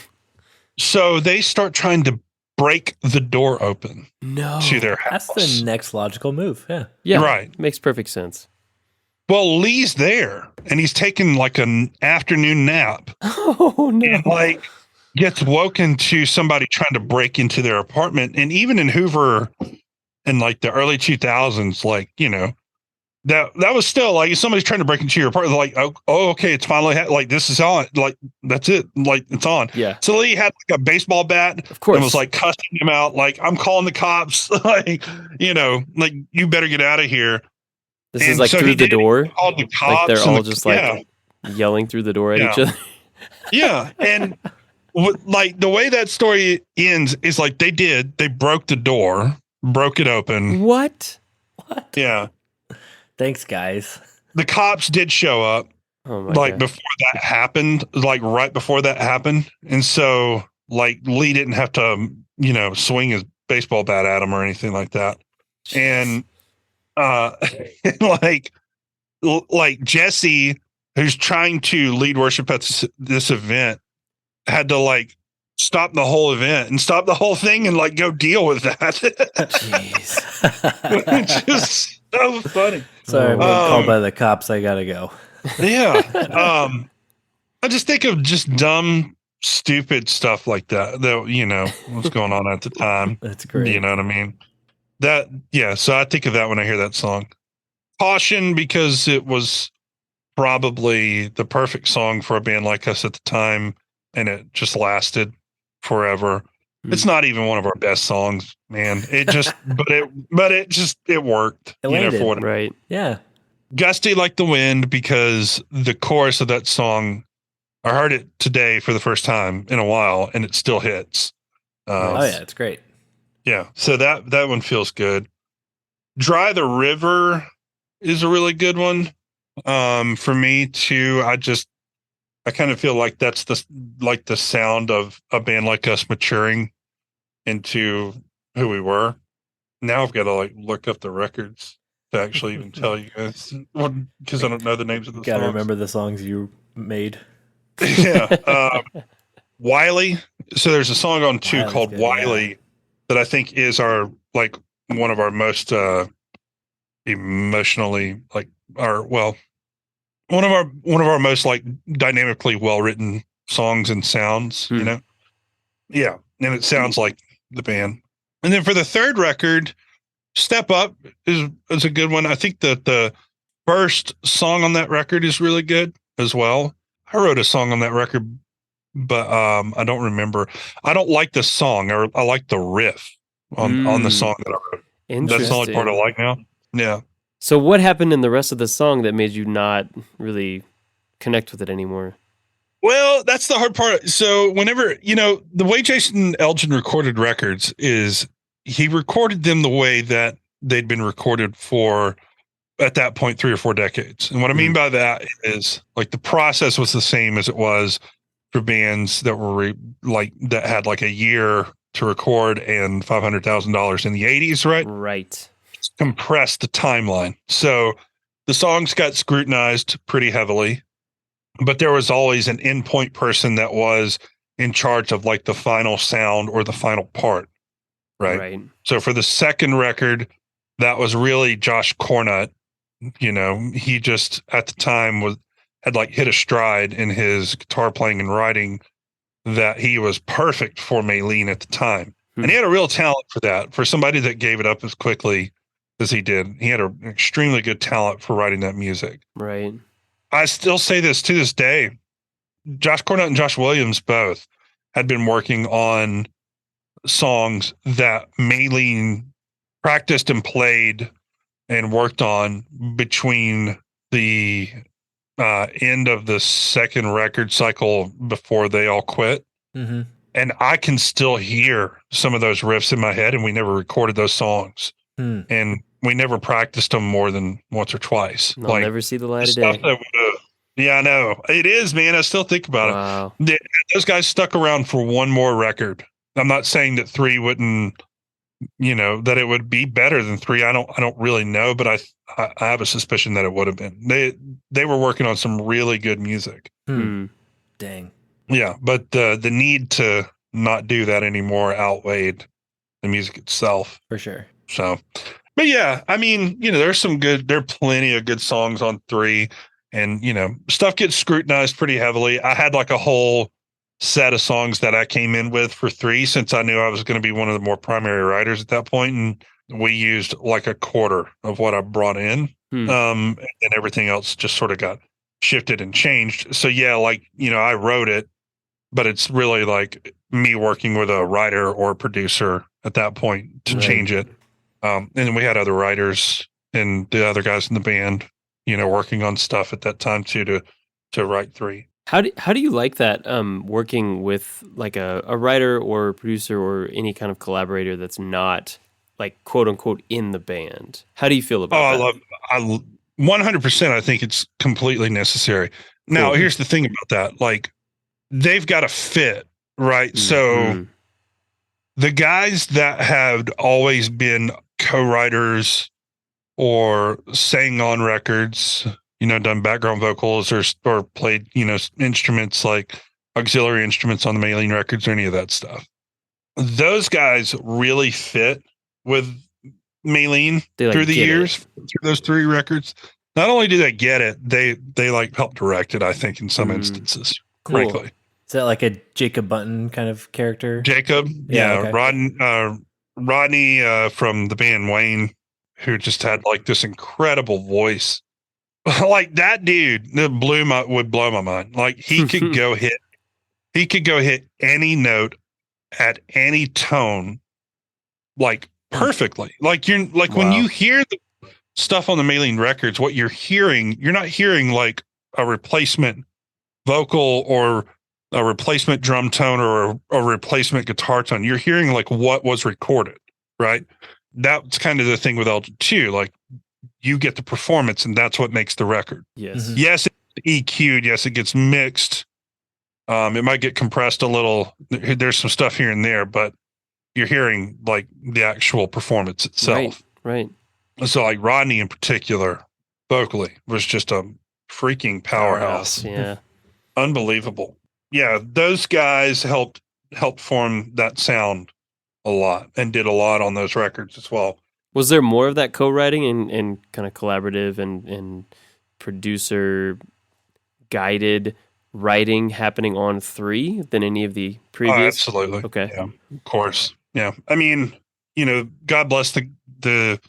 So they start trying to break the door open to their house. That's the next logical move. Yeah. Yeah. Right. Makes perfect sense. Well, Lee's there and he's taking like an afternoon nap Oh no. and like gets woken to somebody trying to break into their apartment. And even in Hoover in like the early 2000s, like, you know, that was still like if somebody's trying to break into your apartment, like, oh okay, it's finally like this is on, like that's it, like it's on. Yeah. So Lee had like a baseball bat, Of course. and was like cussing him out, like I'm calling the cops, like you know, like you better get out of here. This And is like so through he the did. door. He called the cops. Like they're and all just like yelling through the door at each Yeah. other. yeah, and like the way that story ends is like they broke the door, broke it open. What? Yeah, Thanks, guys. the cops did show up. Oh my Like god. before that happened, like right before that happened. And so like Lee didn't have to, you know, swing his baseball bat at him or anything like that. And like Jesse, who's trying to lead worship at this event, had to like stop the whole event and stop the whole thing and like go deal with that. Jeez. Which is so funny. Sorry, I'm getting called by the cops. I gotta go. Yeah. I just think of just dumb, stupid stuff like that. That you know what's going on at the time. That's great. You know what I mean? So I think of that when I hear that song. Caution, because it was probably the perfect song for a band like us at the time, and it just lasted forever. It's not even one of our best songs, man. It just, it worked. It landed. For what Right. Yeah. Gusty Like the Wind, because the chorus of that song, I heard it today for the first time in a while, and it still hits. Oh yeah, it's great. Yeah. So that one feels good. Dry the River is a really good one. For me too, I kind of feel like that's the sound of a band like us maturing into who we were. Now I've got to like look up the records to actually even tell you guys because I don't know the names of the Got to songs. remember the songs you made. Yeah. Wiley. So there's a song on 2 Wiley's called good, Wiley that I think is our like one of our most emotionally like one of our most like dynamically well written songs and sounds, you know? Yeah. And it sounds like the band. And then for the third record, Step Up is a good one. I think that the first song on that record is really good as well. I wrote a song on that record, but I don't remember. I don't like the song, or I like the riff on the song that I wrote. That's the only part I like now. Yeah. So what happened in the rest of the song that made you not really connect with it anymore? Well, that's the hard part. So whenever, the way Jason Elgin recorded records is he recorded them the way that they'd been recorded for, at that point, 3 or 4 decades. And what I mean by that is like the process was the same as it was for bands that were that had like a year to record and $500,000 in the 80s, right? Right. Compressed the timeline. So the songs got scrutinized pretty heavily, but there was always an endpoint person that was in charge of like the final sound or the final part. Right. So for the second record, that was really Josh Cornutt. He just at the time had like hit a stride in his guitar playing and writing that he was perfect for Maylene at the time. And he had a real talent for that. For somebody that gave it up as quickly as he did, he had an extremely good talent for writing that music. Right. I still say this to this day. Josh Cornutt and Josh Williams both had been working on songs that Maylene practiced and played and worked on between the end of the second record cycle before they all quit. Mm-hmm. And I can still hear some of those riffs in my head, and we never recorded those songs. And we never practiced them more than once or twice. I'll never see the light of day. Yeah, I know. It is, man. I still think about it. Those guys stuck around for one more record. I'm not saying that 3 wouldn't, that it would be better than 3. I don't really know, but I have a suspicion that it would have been. They were working on some really good music. Dang. Yeah, but the need to not do that anymore outweighed the music itself. For sure. So, but yeah, I mean, there are plenty of good songs on 3, and stuff gets scrutinized pretty heavily. I had like a whole set of songs that I came in with for 3, since I knew I was going to be one of the more primary writers at that point, and we used like a quarter of what I brought in, and everything else just sort of got shifted and changed. So yeah, like I wrote it, but it's really like me working with a writer or a producer at that point to change it. And then we had other writers and the other guys in the band, working on stuff at that time too to write 3. How do you like that, working with like a writer or a producer or any kind of collaborator that's not like quote unquote in the band? How do you feel about that? I 100%. I think it's completely necessary. Now, here's the thing about that. Like, they've got to fit, right? So the guys that have always been co-writers or sang on records, done background vocals or played, instruments like auxiliary instruments on the Maylene records or any of that stuff. Those guys really fit with Maylene through the years, through those 3 records. Not only do they get it, they like help direct it, I think, in some instances, frankly. Is that like a Jacob Button kind of character? Jacob? Yeah. Okay. Rodney from the band Wayne, who just had like this incredible voice. Like that dude would blow my mind. Like he could go hit any note at any tone, like perfectly. Like when you hear the stuff on the Maylene records, what you're not hearing like a replacement vocal or a replacement drum tone or a replacement guitar tone. You're hearing like what was recorded, right? That's kind of the thing with Elgin too. Like you get the performance, and that's what makes the record. Yes. Mhm. Yes, it's EQ'd. Yes, it gets mixed. It might get compressed a little. There's some stuff here and there, but you're hearing like the actual performance itself. Right. So like Rodney in particular, vocally, was just a freaking powerhouse. Yeah. Unbelievable. Yeah, those guys helped form that sound a lot and did a lot on those records as well. Was there more of that co-writing and kind of collaborative and producer guided writing happening on 3 than any of the previous? Oh, absolutely. Okay. Yeah, of course. Yeah. I mean, God bless the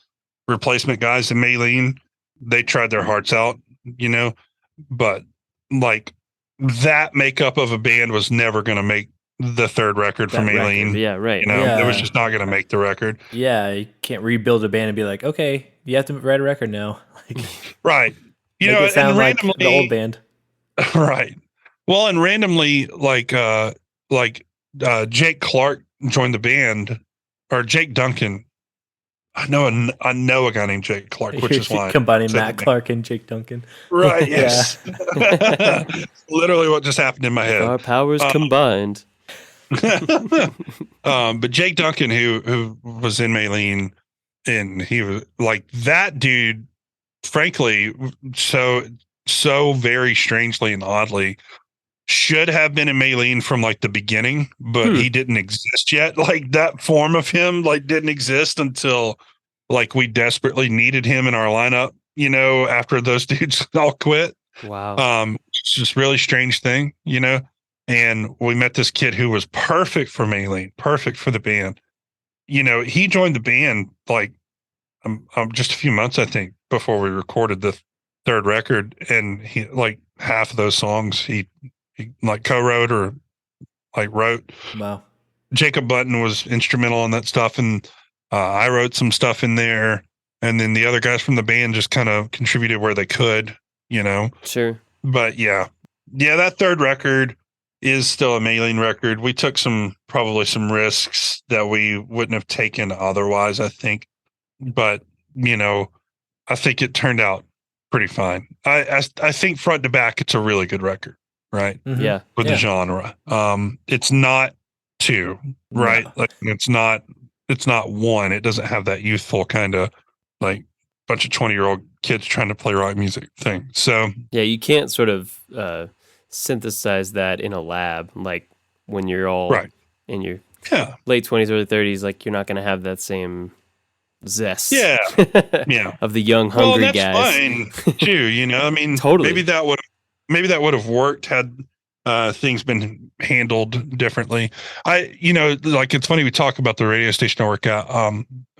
replacement guys in Maylene. They tried their hearts out, but like that makeup of a band was never going to make the third record for Maylene. Yeah, right. It was just not going to make the record. Yeah, you can't rebuild a band and be like, okay, you have to write a record now. Like, Right. make it sound like the old band. Right. Well, and randomly, Jake Clark joined the band, or Jake Duncan. I know a guy named Jake Clark, which is why combining Matt Clark and Jake Duncan. Right. Yes. Literally what just happened in my head. Our powers combined. But Jake Duncan, who was in Maylene, and he was like that dude, frankly, so very strangely and oddly should have been in Maylene from like the beginning, but he didn't exist yet. Like that form of him didn't exist until like we desperately needed him in our lineup, after those dudes all quit. Wow. It's just really strange thing, and we met this kid who was perfect for Maylene, perfect for the band. He joined the band like just a few months, I think, before we recorded the third record, and he like half of those songs he like co-wrote or like wrote. Wow. Jacob Button was instrumental in that stuff, and I wrote some stuff in there, and then the other guys from the band just kind of contributed where they could, Sure. But yeah, that third record is still a Maylene record. We took probably some risks that we wouldn't have taken otherwise, I think, but I think it turned out pretty fine. I think front to back, it's a really good record, right? Mm-hmm. Yeah. With the genre. It's not 2, right? No. Like it's not 1. It doesn't have that youthful kind of like bunch of 20-year-old kids trying to play rock music thing. So yeah, you can't sort of synthesize that in a lab, like when you're all in your late 20s, early 30s, like you're not going to have that same zest of the young, hungry guys. Fine too, I mean, totally. Maybe that would have worked had things been handled differently. Like it's funny we talk about the radio station I work at.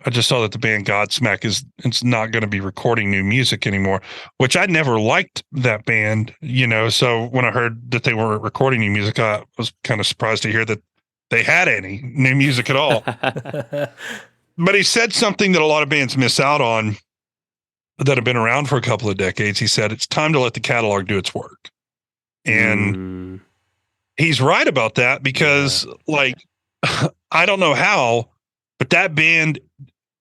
I just saw that the band Godsmack it's not going to be recording new music anymore, which I never liked that band, so when I heard that they weren't recording new music, I was kind of surprised to hear that they had any new music at all. But he said something that a lot of bands miss out on that have been around for a couple of decades. He said, it's time to let the catalog do its work. And he's right about that because like, I don't know how, but that band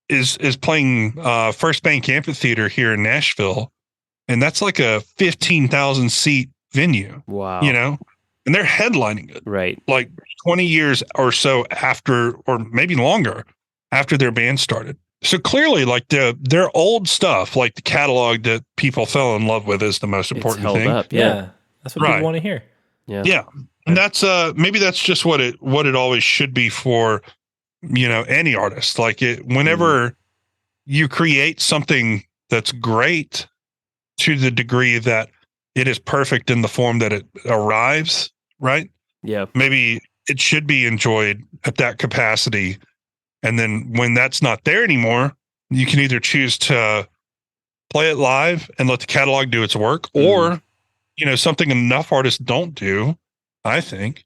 is playing First Bank Amphitheater here in Nashville. And that's like a 15,000 seat venue. Wow. And they're headlining it. Right. Like 20 years or so after, or maybe longer, after their band started. So clearly, like their old stuff, like the catalog that people fell in love with, is the most important thing. Up, yeah, that's what people want to hear. Yeah, and that's maybe that's just what it always should be for any artist. Like whenever you create something that's great to the degree that it is perfect in the form that it arrives, right? Yeah, maybe it should be enjoyed at that capacity. And then when that's not there anymore, you can either choose to play it live and let the catalog do its work, or, something enough artists don't do, I think,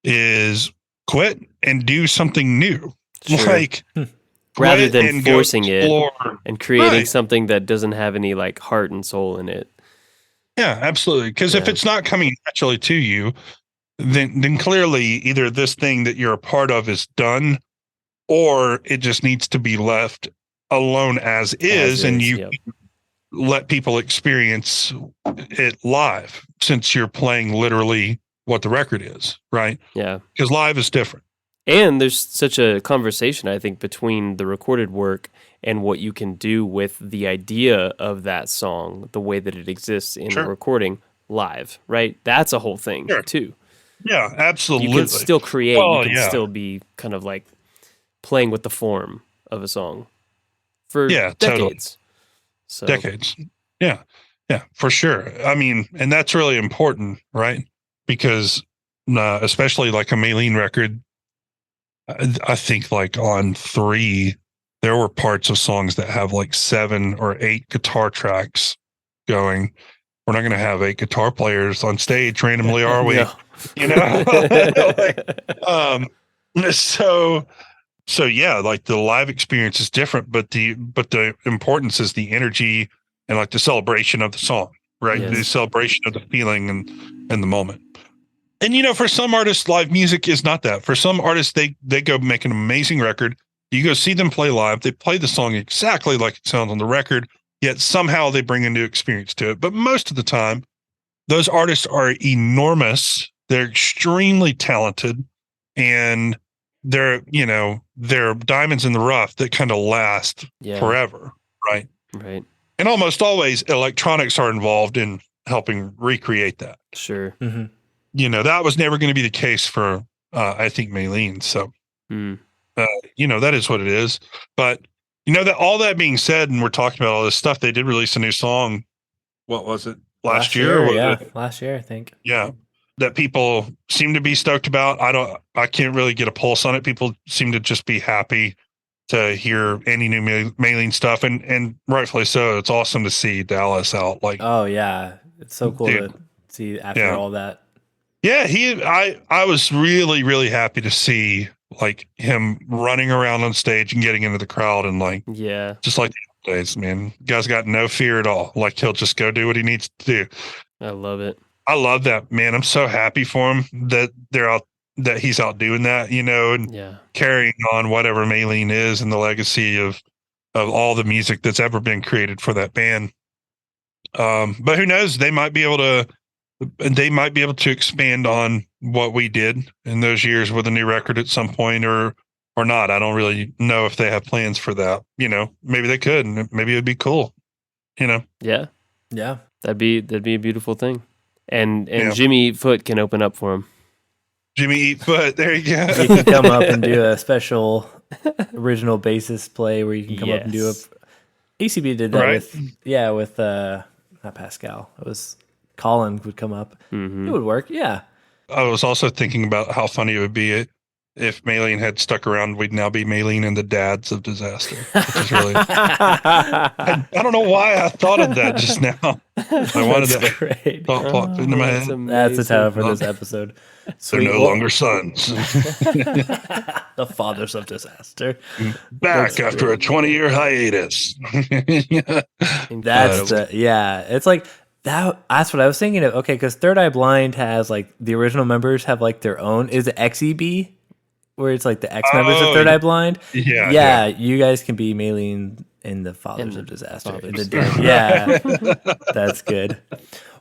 is quit and do something new. Sure. Like rather than forcing it and creating right. something that doesn't have any like heart and soul in it. Yeah, absolutely. Because if it's not coming naturally to you, then clearly either this thing that you're a part of is done, or it just needs to be left alone as is, and you let people experience it live, since you're playing literally what the record is, right? Yeah. Because live is different. And there's such a conversation, I think, between the recorded work and what you can do with the idea of that song, the way that it exists in the recording live, right? That's a whole thing too. Yeah, absolutely. You can still create, Well, you can still be kind of like playing with the form of a song for decades. Totally. So. Decades. Yeah. Yeah, for sure. I mean, and that's really important, right? Because especially like a Maylene record, I think like on 3, there were parts of songs that have like 7 or 8 guitar tracks going. We're not going to have 8 guitar players on stage randomly, are we? No. You know? So yeah, like the live experience is different, but the importance is the energy and like the celebration of the song, right? Yes. The celebration of the feeling and the moment. And you know, for some artists, live music is not that. For some artists, they go make an amazing record. You go see them play live. They play the song exactly like it sounds on the record, yet somehow they bring a new experience to it. But most of the time, those artists are enormous. They're extremely talented, and they're diamonds in the rough that kind of last forever, right? Right. And almost always electronics are involved in helping recreate that. Sure. Mm-hmm. You know, that was never going to be the case for, I think, Maylene. So, you know, that is what it is. But, you know, that all that being said, and we're talking about all this stuff, they did release a new song. What was it? Last year? Last year, I think. Yeah. That people seem to be stoked about. I can't really get a pulse on it. People seem to just be happy to hear any new Maylene stuff. And rightfully so. It's awesome to see Dallas out. Like, oh yeah. It's so cool to see after all that. Yeah, I was really, really happy to see like him running around on stage and getting into the crowd and like, just like the old days, man. Guy's got no fear at all. Like he'll just go do what he needs to do. I love it. I love that, man. I'm so happy for him that he's out doing that, you know, and carrying on whatever Maylene is and the legacy of all the music that's ever been created for that band. But who knows? They might be able to expand on what we did in those years with a new record at some point or not. I don't really know if they have plans for that. You know, maybe they could, and maybe it'd be cool. You know? Yeah. That'd be a beautiful thing. And Jimmy Eat Foot can open up for him. Jimmy Eat Foot. There you go. You can come up and do a special original bassist play where you can come up and do a. ACB did that with not Pascal. It was Colin would come up. It would work. Yeah. I was also thinking about how funny it would be if Maylene had stuck around. We'd now be Maylene and the Dads of Disaster. Which is really. I don't know why I thought of that just now. I wanted that great. thought popped into my head. That's the title for this episode. They're no longer sons. The fathers of disaster. Back after a 20-year hiatus. It's like that's what I was thinking of. Okay, because Third Eye Blind has like the original members have like their own. Is it XEB? Where it's like the ex members of Third Eye Blind? Yeah. You guys can be Maylene in the Fathers of Disaster. That's good.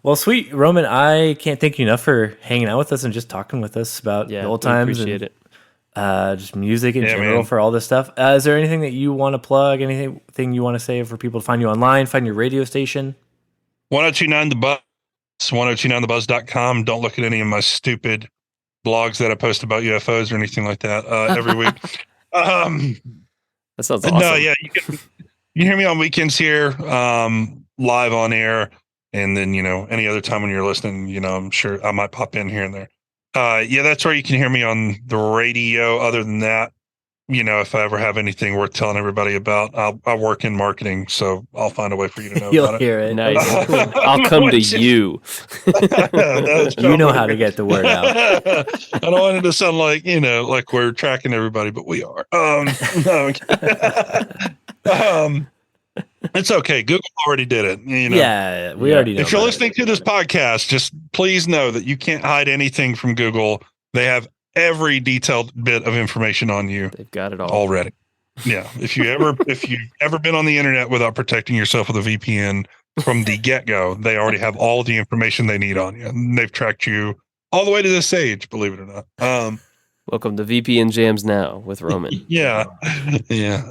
Well, sweet Roman, I can't thank you enough for hanging out with us and just talking with us about the old times. Appreciate it. Just music in general for all this stuff. Is there anything that you want to plug? Anything you want to say for people to find you online, find your radio station? 1029 The Buzz, 1029thebuzz.com. Don't look at any of my stupid blogs that I post about UFOs or anything like that every week. That sounds awesome. No, yeah, you can hear me on weekends here, live on air, and then any other time when you're listening, I'm sure I might pop in here and there. That's where you can hear me on the radio. Other than that, if I ever have anything worth telling everybody about, I work in marketing, so I'll find a way for you to know You'll about it. hear it. Nice. I'll come to you. You know how to get the word out. I don't want it to sound like, like we're tracking everybody, but we are. No. It's okay. Google already did it. Yeah, we already know. If you're listening to this podcast, just please know that you can't hide anything from Google. They have every detailed bit of information on you. They've got it all already. Yeah. If you've ever been on the internet without protecting yourself with a VPN, from the get-go. They already have all the information they need on you. And they've tracked you all the way to this age, believe it or not. Welcome to VPN Jams Now with Roman. Yeah. Yeah.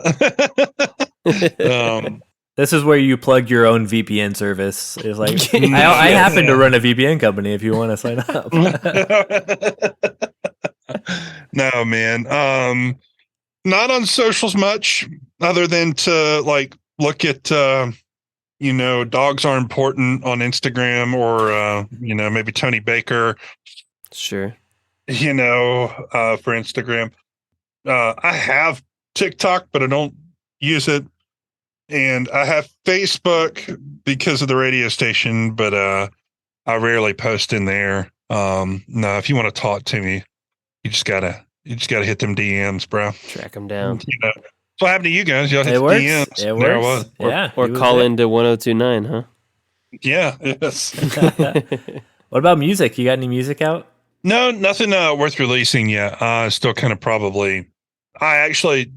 This is where you plug your own VPN service. It's like, I happen to run a VPN company if you want to sign up. No, man. Not on socials much other than to like look at, dogs are important on Instagram or, maybe Tony Baker, Sure. for Instagram. I have TikTok, but I don't use it. And I have Facebook because of the radio station, but I rarely post in there. No, if you want to talk to me, you just gotta hit them DMs, bro. Track them down. That's what happened to you guys. Y'all hit It the works. DMs. It There I works. was. Yeah. Or call into 1029, huh? Yeah. Yes. What about music? You got any music out? No, nothing worth releasing yet. Still kind of probably. I actually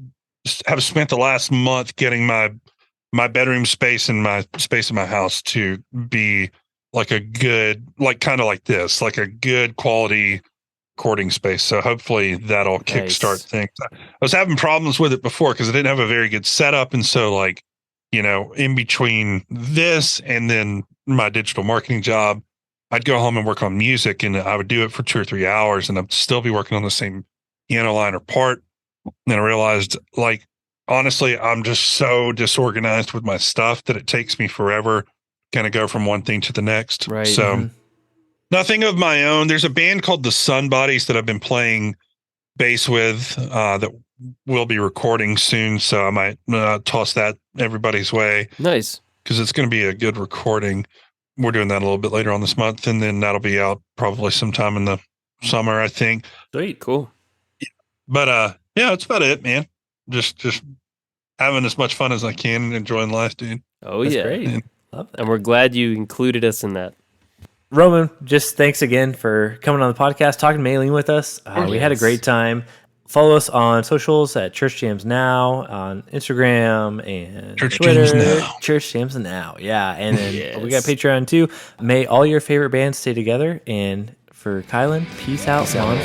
have spent the last month getting my bedroom space and my space in my house to be like a good, like kind of like this, like a good quality recording space. So hopefully that'll kickstart things. I was having problems with it before because I didn't have a very good setup. And so like, in between this and then my digital marketing job, I'd go home and work on music and I would do it for 2 or 3 hours and I'd still be working on the same piano line or part. And then I realized like, honestly, I'm just so disorganized with my stuff that it takes me forever kind of go from one thing to the next. Right. So nothing of my own. There's a band called the Sun Bodies that I've been playing bass with that we'll be recording soon. So I might toss that everybody's way. Nice. Because it's going to be a good recording. We're doing that a little bit later on this month. And then that'll be out probably sometime in the summer, I think. Sweet. Cool. But yeah, that's about it, man. Just having as much fun as I can and enjoying life, dude. Oh, That's yeah. great. Love that. And we're glad you included us in that. Roman, just thanks again for coming on the podcast, talking to Maylene with us. We had a great time. Follow us on socials at Church Jams Now on Instagram and Church Twitter. Jams Now. Church Jams Now, yeah. And then Yes. we got Patreon too. May all your favorite bands stay together. And for Kylan, peace out, on.